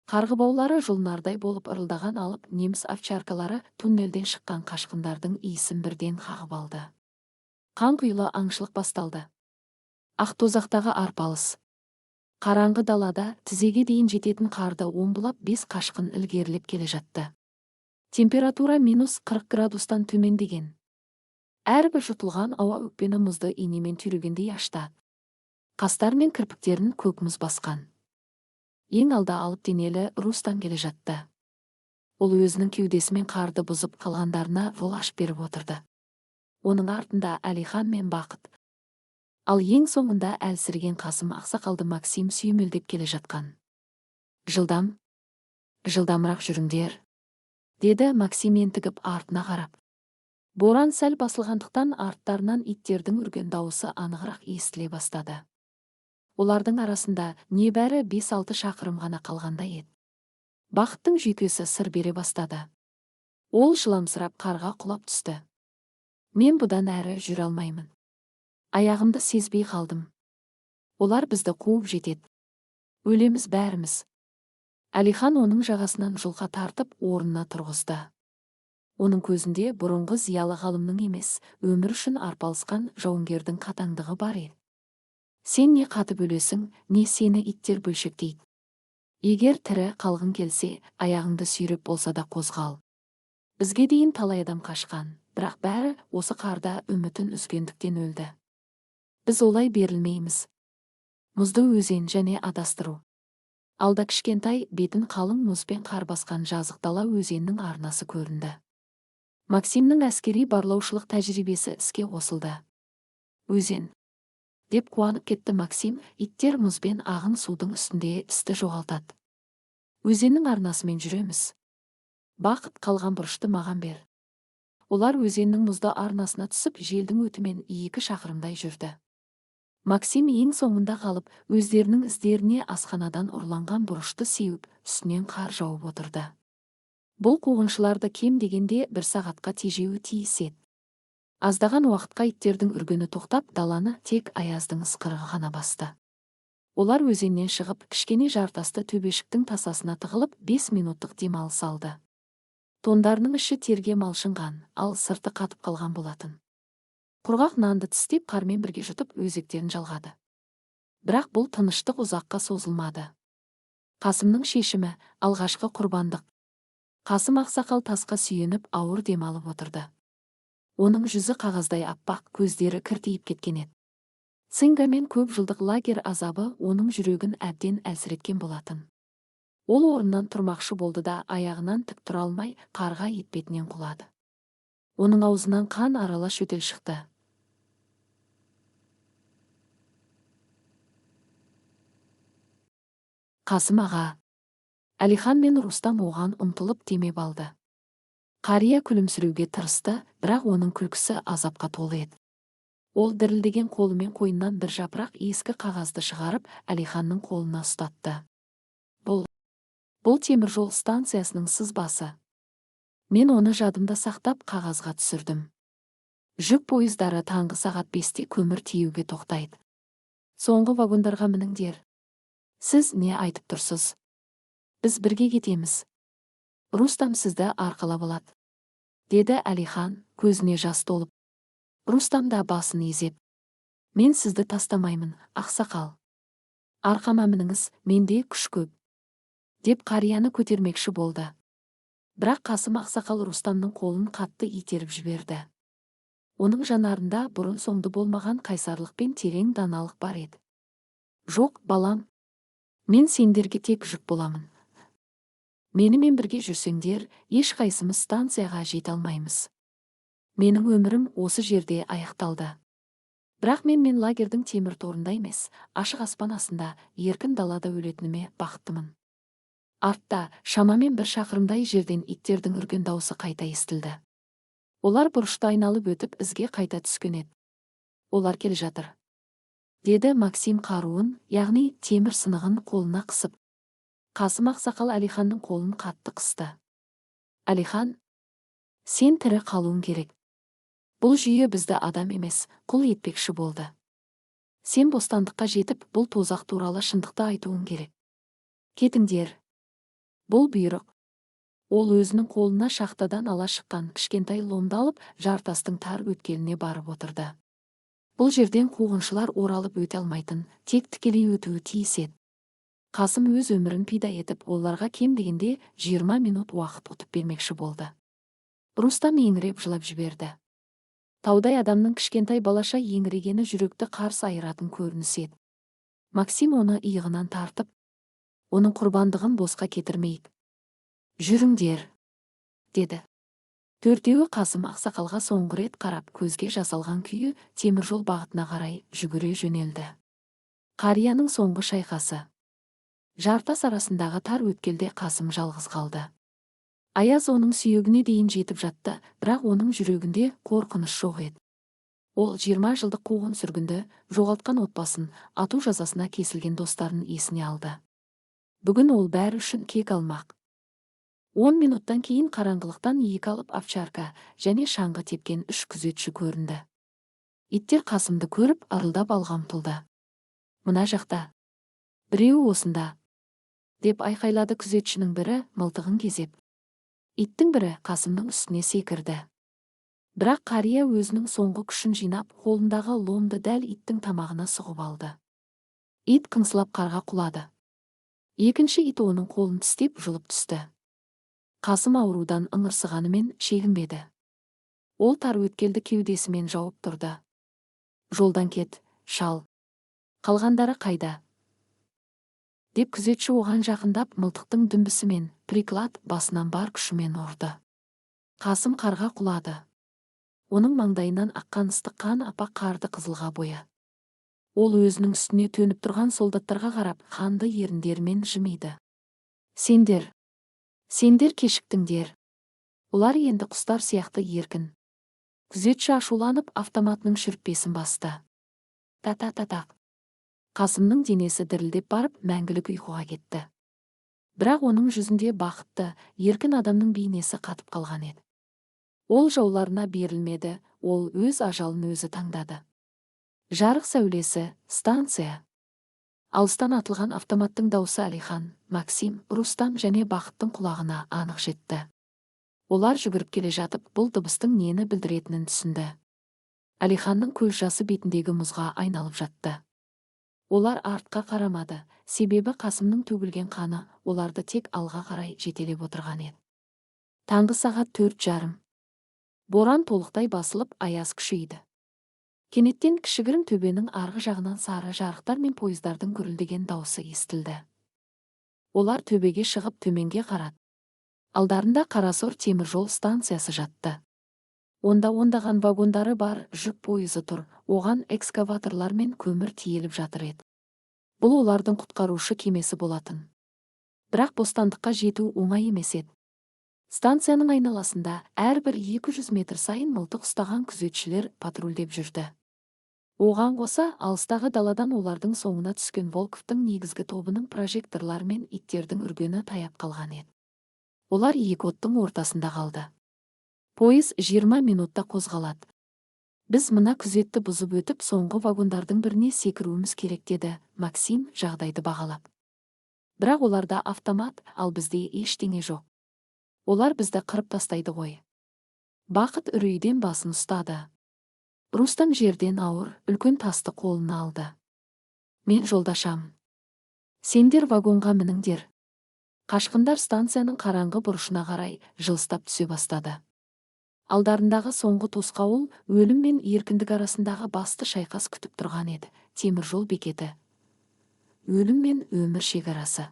Speaker 3: Қарғыбаулары жұлнардай болып ырылдаған алып, неміс овчаркалары туннелден шыққан қашқындардың иісін бірден қағып алды. Қанқұйлы аңшылық басталды. Ақтозақтағы арпалыс. Қараңғы далада тізеге дейін жететін қарды омбылап 5 қашқын ілгерілеп келе жатты. Температура -40 градустан төмендеген. Әрбір жұтылған ауа өкпені мұзды инемен түйрегендей ашты. Қастар мен кірпіктерін көк мұз басқан. Ең алда алып денелі Рустам келе жатты. Ол өзінің кеудесімен қарды бұзып қалғандарына жол ашып беріп отырды. Оның артында Әлихан мен Бақыт. Ал ең соңында әлсіреген Қасым ақсақалды Максим сүйемелдеп келе жатқан. Жылдамырақ жүріңдер, деді Максим ентігіп артына қарап. Боран сәл басылғандықтан арттарынан иттердің үрген дауысы анығырақ естіле бастады. Олардың арасында небәрі 5-6 шақырым ғана қалғанда еді. Бақыттың жүйкесі сыр бере бастады. Ол жыламсырап қарға құлап түсті. Мен бұдан әрі жүре алмаймын. Аяғымды сезбей қалдым. Олар бізді қуып жетеді. Өлеміз бәріміз. Әлихан оның жағасынан жұлқа тартып орнына тұрғызды. Оның көзінде бұрынғы зиялы ғалымның емес, өмір үшін арпалысқан жауынгердің қатаңдығы бар еді. Сен не қатып өлесің, не сені иттер бөлшектейді. Егер тірі қалғың келсе, аяғыңды сүйреп болса да қозғал. Бізге дейін талай адам қашқан, бірақ бәрі осы қарда үмітін үзгендіктен өлді. Біз олай берілмейміз. Мұзды өзен және адастыру. Алда кішкентай, бетін қалың мұзбен қар басқан жазық дала өзеннің арнасы көрінді. Максимнің әскери барлаушылық тәжірибесі іске қосылды. Өзен, деп қуанып кетті Максим, иттер мұзбен ағын судың үстінде істі жоғалтады. Өзеннің арнасымен жүреміз. Бақыт, қалған бұрышты маған бер. Олар өзеннің мұзды арнасына түсіп, желдің өтімен 2 шақырымдай жүрді. Максим ең соңында қалып, өздерінің іздеріне асханадан ұрланған бұрышты сеуіп, үстінен қар жауып отырды. Бұл қуғыншыларды кем дегенде 1 сағатқа тежеуі тиіс еді. Аздаған уақытқа иттердің үргені тоқтап, даланы тек аяздың ысқырығы ғана басты. Олар өзеннен шығып, кішкене жартасты төбешіктің тасасына тығылып, 5 минуттық демалыс алды. Тондарының іші терге малшынған, ал сырты қатып қалған болатын. Құрғақ нанды тістеп, қармен бірге жұтып, өзектерін жалғады. Бірақ бұл тыныштық ұзаққа созылмады. Қасымның шешімі, алғашқы құрбандық. Қасым ақсақал тасқа сүйеніп, ауыр демалып отырды. Оның жүзі қағаздай аппақ, көздері кіртиіп кеткен еді. Цинга мен көп жылдық лагер азабы оның жүрегін әбден әлсіреткен болатын. Ол орнынан тұрмақшы болды да, аяғынан тік тұра алмай, қарға етпетінен құлады. Оның аузынан қан аралас жөтел шықты. Қасым аға. Әлихан мен Рустам оған ұмтылып демеп алды. Қария күлімсіреуге тырысты, бірақ оның күлкісі азапқа толы еді. Ол дірілдеген қолымен қойнынан бір жапырақ ескі қағазды шығарып, Әлиханның қолына ұстатты. Бұл теміржол станциясының сызбасы. Мен оны жадымда сақтап қағазға түсірдім. Жүк пойыздары таңғы сағат 5-те көмір тиеуге тоқтайды. Соңғы вагондарға мініңдер. Сіз не айтып тұрсыз? Біз бірге кетеміз. Рустам сізді арқалап алады, деді Әлихан, көзіне жас толып. Рустам да басын изеп. Мен сізді тастамаймын, ақсақал. Арқама мініңіз, менде күш көп, деп қарияны көтермекші болды. Бірақ Қасым ақсақал Рустамның қолын қатты итеріп жіберді. Оның жанарында бұрын соңды болмаған қайсарлық пен терең даналық бар еді. Жоқ, балам. Мен сендерге тек жүк боламын. Менімен бірге жүрсеңдер, ешқайсымыз станцияға жете алмаймыз. Менің өмірім осы жерде аяқталды. Бірақ мен лагердің темір торында емес, ашық аспан астында, еркін далада өлетініме бақыттымын. Артта, шамамен 1 шақырымдай жерден иттердің үрген даусы қайта естілді. Олар бұрышты айналып өтіп ізге қайта түскен еді. Олар келе жатыр, деді Максим қаруын, яғни темір сынығын қолына қысып. Қасым ақсақал Әлиханның қолын қатты қысты. Әлихан, сен тірі қалуың керек. Бұл жүйе бізді адам емес, құл етпекші болды. Сен бостандыққа жетіп, бұл тозақ туралы шындықты айтуың керек. Кетіңдер. Бұл бұйрық. Ол өзінің қолына шахтадан ала шыққан кішкентай ломды алып, жартастың тар өткеліне барып отырды. Бұл жерден қуғыншылар оралып өте алмайтын, тек тікелей өтуі тиіс еді. Қасым өз өмірін пида етіп, оларға кем дегенде 20 минут уақыт ұтып бермекші болды. Рустам еңіреп жылап жіберді. Таудай адамның кішкентай балаша еңірегені жүректі қарс айыратын көрініс еді. Максим оны иығынан тартып, оның құрбандығын босқа кетірмейік. Жүріңдер, деді. Төртеуі Қасым ақсақалға соңғы рет қарап, көзге жасалған күйі теміржол бағытына қарай жүгіре жөнелді. Қарияның соңғы шайқасы. Жартас арасындағы тар өткелде Қасым жалғыз қалды. Аяз оның сүйегіне дейін жетіп жатты, бірақ оның жүрегінде қорқыныш жоқ еді. Ол 20 жылдық қуғын сүргінді, жоғалтқан отбасын, ату жазасына кесілген достарын есіне алды. Бүгін ол бәрі үшін кек алмақ. 10 минуттан кейін қараңғылықтан екі алып овчарка және шаңғы тепкен 3 күзетші көрінді. Иттер Қасымды көріп арылдап алға ұмтылды. Мына жақта. Біреуі осында, деп айқайлады күзетшінің бірі мылтығын кезеп. Иттің бірі Қасымның үстіне секірді. Бірақ қария өзінің соңғы күшін жинап, қолындағы ломды дәл иттің тамағына сұғып алды. Ит қыңсылап қарға құлады. Екінші ит оның қолын тістеп жұлып түсті. Қасым аурудан ыңырсығанымен шегінбеді. Ол тар өткелді кеудесімен жауып тұрды. Жолдан кет, шал. Қалғандары қайда? Деп күзетші оған жақындап, мылтықтың дүмбісімен приклад басынан бар күшімен ұрды. Қасым қарға құлады. Оның маңдайынан аққан ыстық қан аппақ қарды қызылға бояды. Ол өзінің үстіне төніп тұрған солдаттарға қарап, қанды еріндерімен жымиды. Сендер кешіктіңдер. Олар енді құстар сияқты еркін. Күзетші ашуланып автоматының шүртпесін басты. Та-та-та-та. Қасымның денесі дірілдеп барып, мәңгілік ұйқыға кетті. Бірақ оның жүзінде бақытты, еркін адамның бейнесі қатып қалған еді. Ол жауларына берілмеді, ол өз ажалын өзі таңдады. Жарық сәулесі, станция. Алыстан атылған автоматтың даусы Әлихан, Максим, Рустам және Бақыттың құлағына анық жетті. Олар жүгіріп келе жатып, бұл дыбыстың нені білдіретінін түсінді. Әлиханның көз жасы бетіндегі мұзға айналып жатты. Олар артқа қарамады, себебі Қасымның төгілген қаны оларды тек алға қарай жетелеп отырған еді. Таңғы сағат 4:30. Боран толықтай басылып, аяз күшейді. Кенеттен кішігірім төбенің арғы жағынан сары жарықтар мен пойыздардың гүрілдеген даусы естілді. Олар төбеге шығып төменге қарады. Алдарында Қарасор теміржол станциясы жатты. Онда ондаған вагондары бар жүк пойызы тұр, оған экскаваторлар мен көмір тиеліп жатыр еді. Бұл олардың құтқарушы кемесі болатын. Бірақ бостандыққа жету оңай емес еді. Станцияның айналасында әрбір 200 метр сайын мылтық ұстаған күзетшілер патрульдеп жүрді. Оған қоса, алыстағы даладан олардың соңына түскен Волковтың негізгі тобының прожекторлар мен иттердің үргені таяп қалған еді. Олар екі оттың ортасында қалды. Пойыз 20 минутта қозғалады. Біз мына күзетті бұзып өтіп, соңғы вагондардың біріне секіруіміз керек, деді Максим жағдайды бағалап. Бірақ оларда автомат, ал бізде ештеңе жоқ. Олар бізді қырып тастайды ғой. Бақыт үрейден басын ұстады. Рустам жерден ауыр, үлкен тасты қолына алды. Мен жолдашам. Сендер вагонға мініңдер. Қашқындар станцияның қараңғы бұрышына қарай жылыстап түсе бастады. Алдарындағы соңғы тосқауыл өлім мен еркіндік арасындағы басты шайқас күтіп тұрған еді. Теміржол бекеті. Өлім мен өмір шекарасы.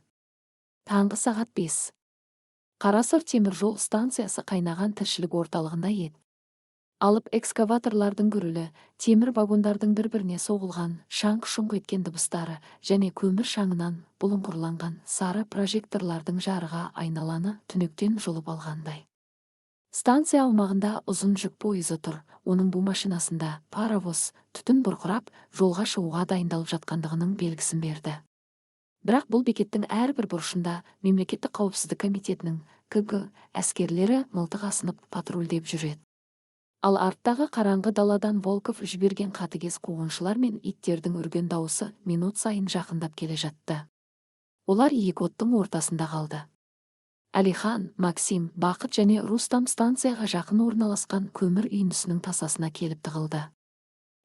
Speaker 3: Таңғы сағат 5. Қарасор теміржол станциясы қайнаған тіршілік орталығында еді. Алып экскаваторлардың гүрілі, темір вагондардың бір-біріне соғылған, шаң-шұңқ еткен дыбыстары және көмір шаңынан бұлыңғырланған сары прожекторлардың жарығы айналаны түнектен жұлып алғандай. Станция аумағында ұзын жүк пойызы тұр, оның бұл машинасында паровоз, түтін бұрқырап, жолға шығуға дайындалып жатқандығының белгісін берді. Бірақ бұл бекеттің әрбір бұрышында Мемлекеттік қауіпсіздік комитетінің КГ әскерлері мылтық асынып патрульдеп жүреді. Ал арттағы қараңғы даладан Волков жіберген қатыгез қуғыншылар мен иттердің үрген дауысы минут сайын жақындап келе жатты. Олар екі оттың ортасында қалды. Әлихан, Максим, Бақыт және Рустам станцияға жақын орналасқан көмір үйіндісінің тасасына келіп тығылды.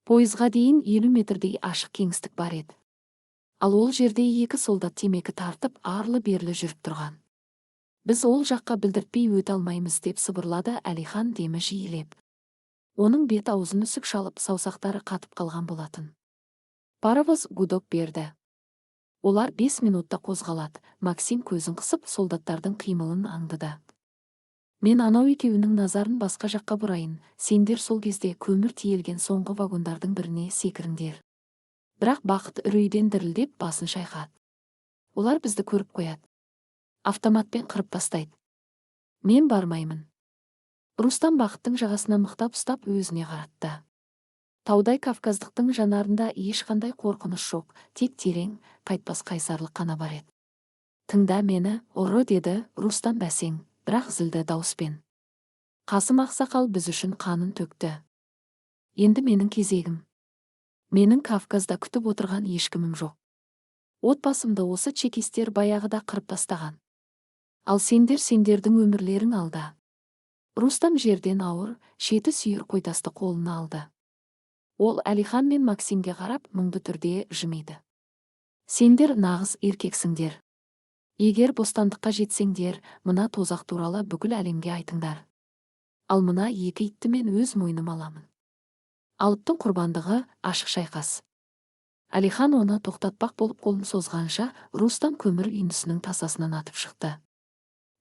Speaker 3: Пойызға дейін 50 метрдей ашық кеңістік бар еді. Ал ол жерде екі солдат темекі тартып арлы-берлі жүріп тұрған. Біз ол жаққа білдіртпей өте алмаймыз деп сыбырлады Әлихан демі жиілеп. Оның бет аузын үсік шалып, саусақтары қатып қалған болатын. Паровоз гудок берді. Олар 5 минутта қозғалады. Максим көзін қысып солдаттардың қимылын аңдыды. Мен анау екеуінің назарын басқа жаққа бұрайын, сендер сол кезде көмір тиелген соңғы вагондардың біріне секіріңдер. Бірақ Бақыт үрейден дірілдеп басын шайқады. Олар бізді көріп қояды. Автоматпен қырып тастайды. Мен бармаймын. Рустам Бақыттың жағасына мықтап ұстап өзіне қаратты. Таудай кавказдықтың жанарында ешқандай қорқыныш жоқ, тек терең, қайтпас қайсарлық қана бар еді. Тыңда мені, ұры, деді Рустам бәсең, бірақ зілді дауыспен. Қасым ақсақал біз үшін қанын төкті. Енді менің кезегім. Менің Кавказда күтіп отырған ешкімім жоқ. Отбасымды осы чекистер баяғыда қырып тастаған. Ал сендердің өмірлерің алда. Рустам жерден ауыр, шеті сүйір қойтасты қолына алды. Ол Әлихан мен Максимге қарап мұңды түрде жымиды. Сендер нағыз еркексіңдер. Егер бостандыққа жетсеңдер, мына тозақ туралы бүкіл әлемге айтыңдар. Ал мына екі итті мен өз мойныма аламын. Алыптың құрбандығы ашық шайқас. Әлихан оны тоқтатпақ болып қолын созғанша, Рустам көмір үйіндісінің тасасынан атып шықты.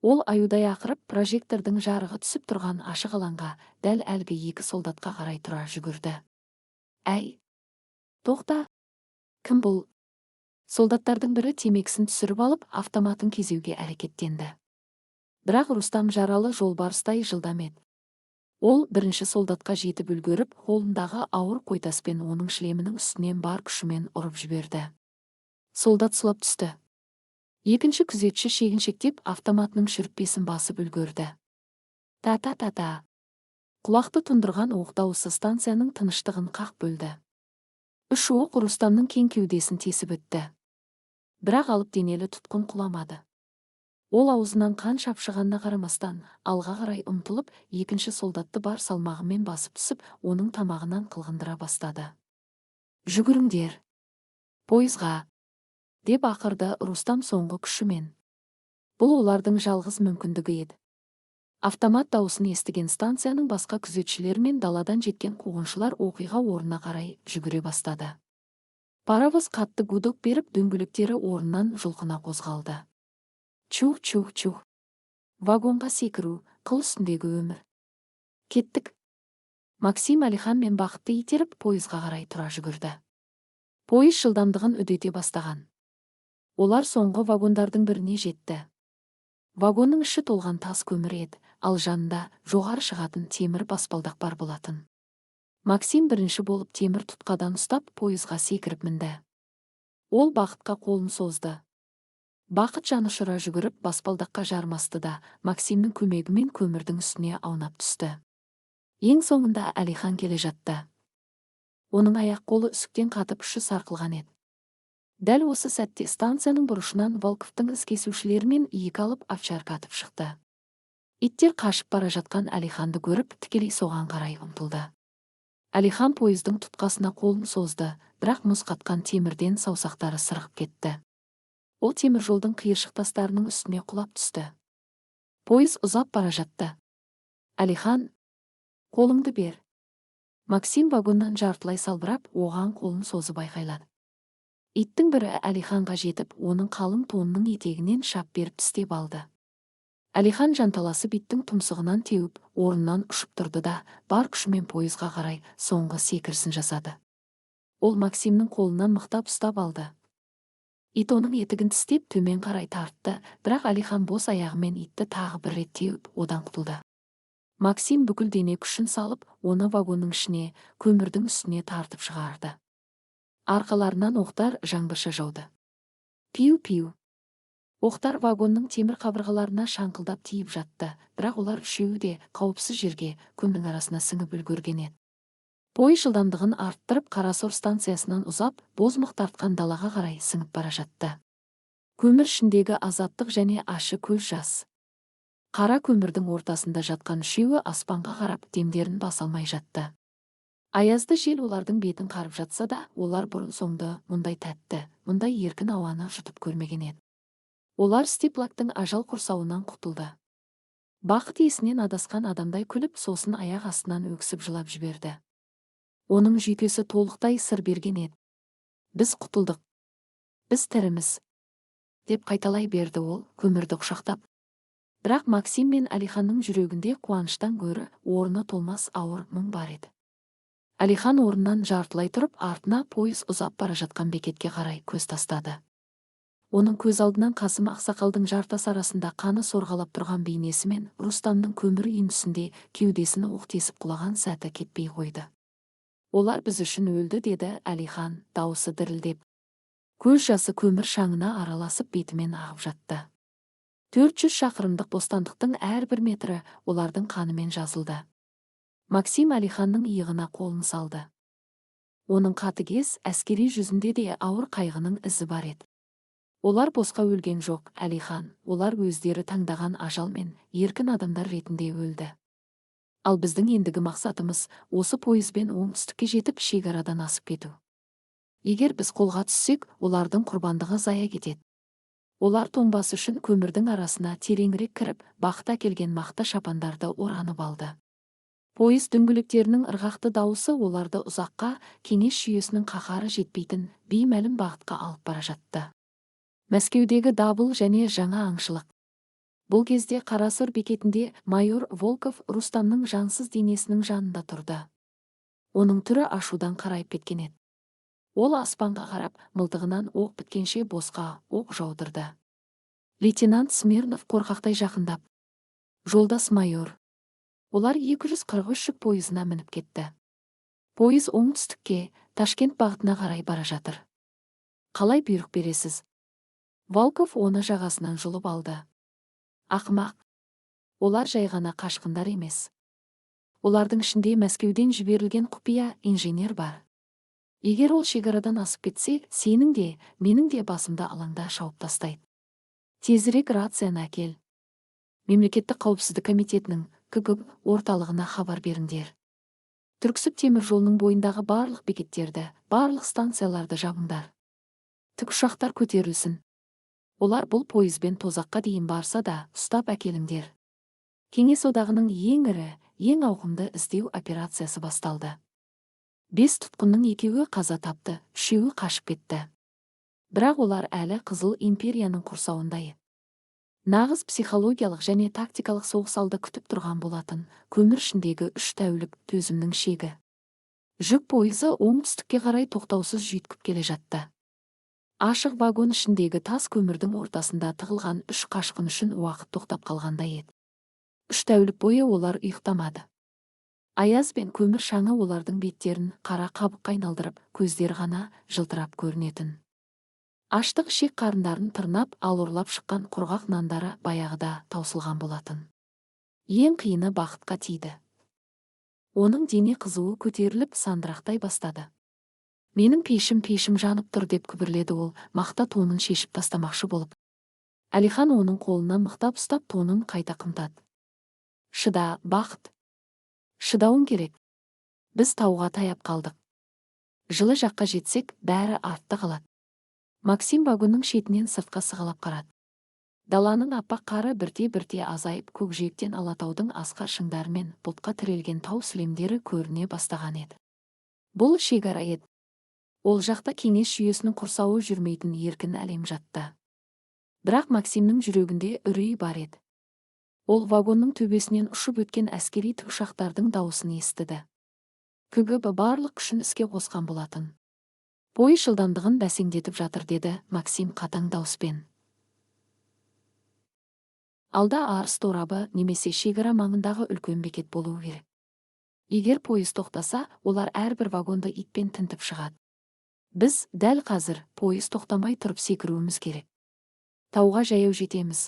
Speaker 3: Ол аюдай ақырып, прожектордың жарығы түсіп тұрған ашық алаңға, дәл әлгі екі солдатқа қарай тұра жүгірді. Әй, тоқта, кім бұл? Солдаттардың бірі темекісін түсіріп алып, автоматын кезеуге әрекеттенді. Бірақ Рустам жаралы жолбарыстай жылдам еді. Ол бірінші солдатқа жетіп үлгеріп, қолындағы ауыр қойтаспен оның шлемінің үстінен бар күшімен ұрып жіберді. Солдат сұлап түсті. Екінші күзетші шегіншектеп автоматының шүріппесін басып үлгерді. Та-та-та-та. Құлақты тұндырған оқ дауысы станцияның тыныштығын қақ бөлді. Үш оқ Рустамның кең кеудесін тесіп өтті. Бірақ алып денелі тұтқын құламады. Ол аузынан қан шапшығанына қарамастан, алға қарай ұмтылып, екінші солдатты бар салмағымен басып түсіп, оның тамағынан қылғындыра бастады. Жүгіріңдер. Пойызға, деп ақырды Рустам соңғы күшімен. Бұл олардың жалғыз мүмкіндігі еді. Автомат дауысын естіген станцияның басқа күзетшілер мен даладан жеткен қуғыншылар оқиға орнына қарай жүгіре бастады. Паровоз қатты гудок беріп, дөңгелектері орнынан жұлқына қозғалды. Чух-чух-чух. Вагонға секіру, қыл үстіндегі өмір. Кеттік. Максим Әлихан мен Бақытты итеріп, пойызға қарай тұра жүгірді. Пойыз жылдамдығын үдете бастаған. Олар соңғы вагондардың біріне жетті. Вагонның іші толған тас көмір еді, ал жанында жоғары шығатын темір баспалдақ бар болатын. Максим бірінші болып темір тұтқадан ұстап, пойызға секіріп мінді. Ол Бақытқа қолын созды. Бақыт жанұшыра жүгіріп, баспалдаққа жармасты да, Максимнің көмегімен көмірдің үстіне аунап түсті. Ең соңында Әлихан келе жатты. Оның аяқ қолы үсіктен қатып ұшы сарқылған еді. Дәл осы сәтте станцияның бұрышынан Волковтың із-кесушілерімен иек алып овчарка атып шықты. Иттер қашып бара жатқан Әлиханды көріп, тікелей соған қарай ұмтылды. Әлихан пойыздың тұтқасына қолын созды, бірақ мұз қатқан темірден саусақтары сырғып кетті. Ол темір жолдың қиыршық тастарының үстіне құлап түсті. Пойыз ұзап бара жатты. Әлихан, қолыңды бер. Максим вагоннан жартылай салбырап, оған қолын созып айқайлады. Иттің бірі Әлиханға жетіп, оның қалың тонының етегінен шап беріп тістеп алды. Әлихан жанталасы биттің тұмсығынан теуіп, орнынан ұшып тұрды да, бар күшімен пойызға қарай соңғы секірісін жасады. Ол Максимнің қолынан мықтап ұстап алды. Ит оның етігін тістеп төмен қарай тартты, бірақ Әлихан бос аяғымен итті тағы бір рет теуіп, одан құтылды. Максим бүкіл дене күшін салып, оны вагонның ішіне, көмірдің үстіне тартып шығарды. Арқаларынан оқтар жаңбырша жауды. Пиу-пиу. Оқтар вагонның темір қабырғаларына шаңқылдап тиіп жатты, бірақ олар үшеуі де қауіпсіз жерге, көмірдің арасына сіңіп үлгерген еді. Пойыз жылдамдығын арттырып, Қарасор станциясынан ұзап, бозмық тартқан далаға қарай сіңіп бара жатты. Көмір ішіндегі азаттық және ашы көз жас. Қара көмірдің ортасында жатқан үшеуі аспанға қарап демдерін баса алмай жатты. Аязды жел олардың бетін қарып жатса да, олар бұрын соңды мұндай тәтті, мұндай еркін ауаны жұтып көрмеген еді. Олар Стиплактың ажал құрсауынан құтылды. Бақыт есінен адасқан адамдай күліп, сосын аяқ астынан өксіп жылап жіберді. Оның жүйкесі толықтай сыр берген еді. Біз құтылдық. Біз тіріміз. Деп қайталай берді ол, көмірді құшақтап. Бірақ Максим мен Әлиханның жүрегінде қуаныштан гөрі орны толмас ауыр мұң бар еді. Әлихан орнынан жартылай тұрып, артына пойыз ұзап бара жатқан бекетке қарай көз тастады. Оның көз алдынан Қасым ақсақалдың жартас арасында қаны сорғалап тұрған бейнесі мен Рустамның көмір үйіндісінде кеудесіне оқ тесіп құлаған сәті кетпей қойды. Олар біз үшін өлді, деді Әлихан, дауысы дірілдеп. Көз жасы көмір шаңына араласып бетімен ағып жатты. 400 шақырымдық бостандықтың әрбір метрі олардың қанымен жазылды. Максим Әлиханның иығына қолын салды. Оның қатыгез әскери жүзінде де ауыр қайғының ізі бар еді. Олар босқа өлген жоқ, Әлихан, олар өздері таңдаған ажал мен еркін адамдар ретінде өлді. Ал біздің ендігі мақсатымыз осы пойызбен оңтүстікке жетіп шекарадан асып кету. Егер біз қолға түссек, олардың құрбандығы зая кетеді. Олар тоңбасы үшін көмірдің арасына тереңірек кіріп, бақыт әкелген мақта шапандарды оранып алды. Пойыз дөңгелектерінің ырғақты дауысы оларды ұзаққа, кеңес жүйесінің қаһары жетпейтін беймәлім бағытқа алып бара жатты. Мәскеудегі дабыл және жаңа аңшылық. Бұл кезде Қарасор бекетінде майор Волков Рустамның жансыз денесінің жанында тұрды. Оның түрі ашудан қарайып кеткен еді. Ол аспанға қарап, мылтығынан оқ біткенше босқа оқ жаудырды. Лейтенант Смирнов қорқақтай жақындап: "Жолдас майор." Олар 243 жүк пойызына мініп кетті. Пойыз оңтүстікке, Ташкент бағытына қарай бара жатыр. "Қалай бұйрық бересіз?" Волков оны жағасынан жұлып алды. "Ақымақ. Олар жай ғана қашқындар емес. Олардың ішінде Мәскеуден жіберілген құпия инженер бар. Егер ол шекарадан асып кетсе, сенің де, менің де басымды алаңда шауып тастайды. Тезірек рацияны әкел. Мемлекеттік қауіпсіздік комитетінің КГБ орталығына хабар беріңдер. Түрксіб темір жолының бойындағы барлық бекеттерді, барлық станцияларды жабыңдар. Тікұшақтар көтерілсін. Олар бұл пойызбен Тозаққа дейін барса да, ұстап әкеліңдер." Кеңес одағының ең ірі, ең ауқымды іздеу операциясы басталды. 5 тұтқынның 2-і қаза тапты, 3-і қашып кетті. Бірақ олар әлі Қызыл империяның құрсауында еді. Нағыз психологиялық және тактикалық соғыс алды күтіп тұрған болатын, көмір ішіндегі 3 тәулік төзімнің шегі. Жүк пойызы оңтүстікке қарай тоқтаусыз жүйткіп келе жатты. Ашық вагон ішіндегі тас көмірдің ортасында тығылған 3 қашқын үшін уақыт тоқтап қалғандай еді. 3 тәулік бойы олар ұйықтамады. Аяз бен көмір шаңы олардың беттерін қара қабыққа айналдырып, көздері ғана жылтырап көрінетін. Аштық ішек қарындарын тырнап, ауырлап шыққан құрғақ нандары баяғыда таусылған болатын. Ең қиыны бақытқа тиді. Оның дене қызуы көтеріліп сандырақтай бастады. "Менің пешім жанып тұр", деп күбірледі ол, мақта тонын шешіп тастамақшы болып. Әлихан оның қолынан мықтап ұстап тонын қайта қымтады. "Шыда, бақыт. Шыдауың керек. Біз тауға таяп қалдық. Жылы жаққа жетсек, бәрі артта қалады." Максим вагонның шетінен сыртқа сығалап қарады. Даланың аппақ қары бірте-бірте азайып, көкжиектен Алатаудың асқар шыңдары мен бұлтқа тірелген тау сілемдері көріне бастаған еді. Бұл шекара еді. Ол жақта кеңес жүйесінің құрсауы жүрмейтін еркін әлем жатты. Бірақ Максимнің жүрегінде үрей бар еді. Ол вагонның төбесінен ұшып өткен әскери тікұшақтардың дауысын естіді. КГБ барлық күшін іске қосқан болатын. Пойыз жылдамдығын бәсеңдетіп жатыр, деді Максим қатаң дауыспен. Алда арыс торабы немесе шекара маңындағы үлкен бекет болуы керек. Егер пойыз тоқтаса, олар әрбір вагонды итпен тінтіп шығады. Біз дәл қазір пойыз тоқтамай тұрып секіруіміз керек. Тауға жаяу жетеміз.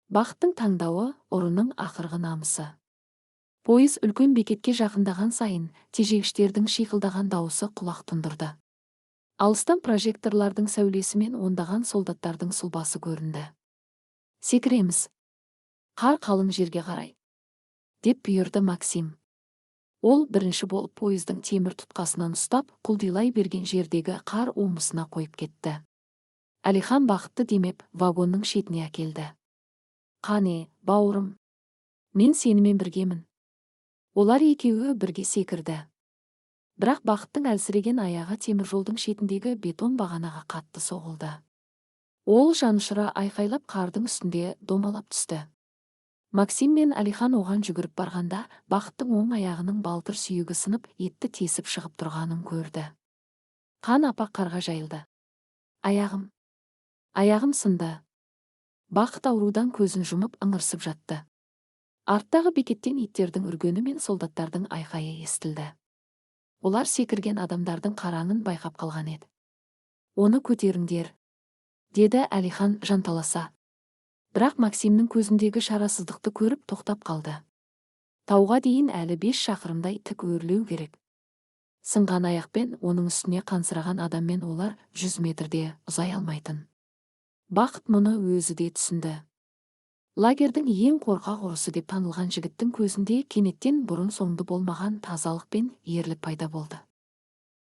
Speaker 3: Бақыттың таңдауы ұрының ақырғы намысы. Пойыз үлкен бекетке жақындаған сайын тежегіштердің шиқылдаған дауысы құлақ тұндырды. Алыстан прожекторлардың сәулесімен ондаған солдаттардың сұлбасы көрінді. Секіреміз. Қар қалың жерге қарай, деп бұйырды Максим. Ол бірінші болып пойыздың темір тұтқасынан ұстап, құлдилай берген жердегі қар омысына қойып кетті. Әлихан бақытты демеп вагонның шетіне әкелді. Қане, бауырым, мен сенімен біргемін. Олар екеуі бірге секірді. Бірақ бақыттың әлсіреген аяғы темір жолдың шетіндегі бетон бағанаға қатты соғылды. Ол жанұшыра айқайлап қардың үстінде домалап түсті. Максим мен Әлихан оған жүгіріп барғанда, бақыттың оң аяғының балтыр сүйегі сынып, етті тесіп шығып тұрғанын көрді. Қан апақ қарға жайылды. Аяғым сынды. Бақыт аурудан көзін жұмып ыңырсып жатты. Арттағы бекеттен иттердің үргені мен солдаттардың айқайы естілді. Олар секірген адамдардың қараңын байқап қалған еді. Оны көтеріңдер, деді Әлихан жанталаса. Бірақ Максимнің көзіндегі шарасыздықты көріп тоқтап қалды. Тауға дейін әлі 5 шақырымдай тік өрлеу керек. Сынған аяқпен оның үстіне қансыраған адаммен олар 100 метрде ұзай алмайтын. Бақыт мұны өзі де түсінді. Лагердің ең қорқақ ұрысы деп танылған жігіттің көзінде кенеттен бұрын соңды болмаған тазалық пен ерлік пайда болды.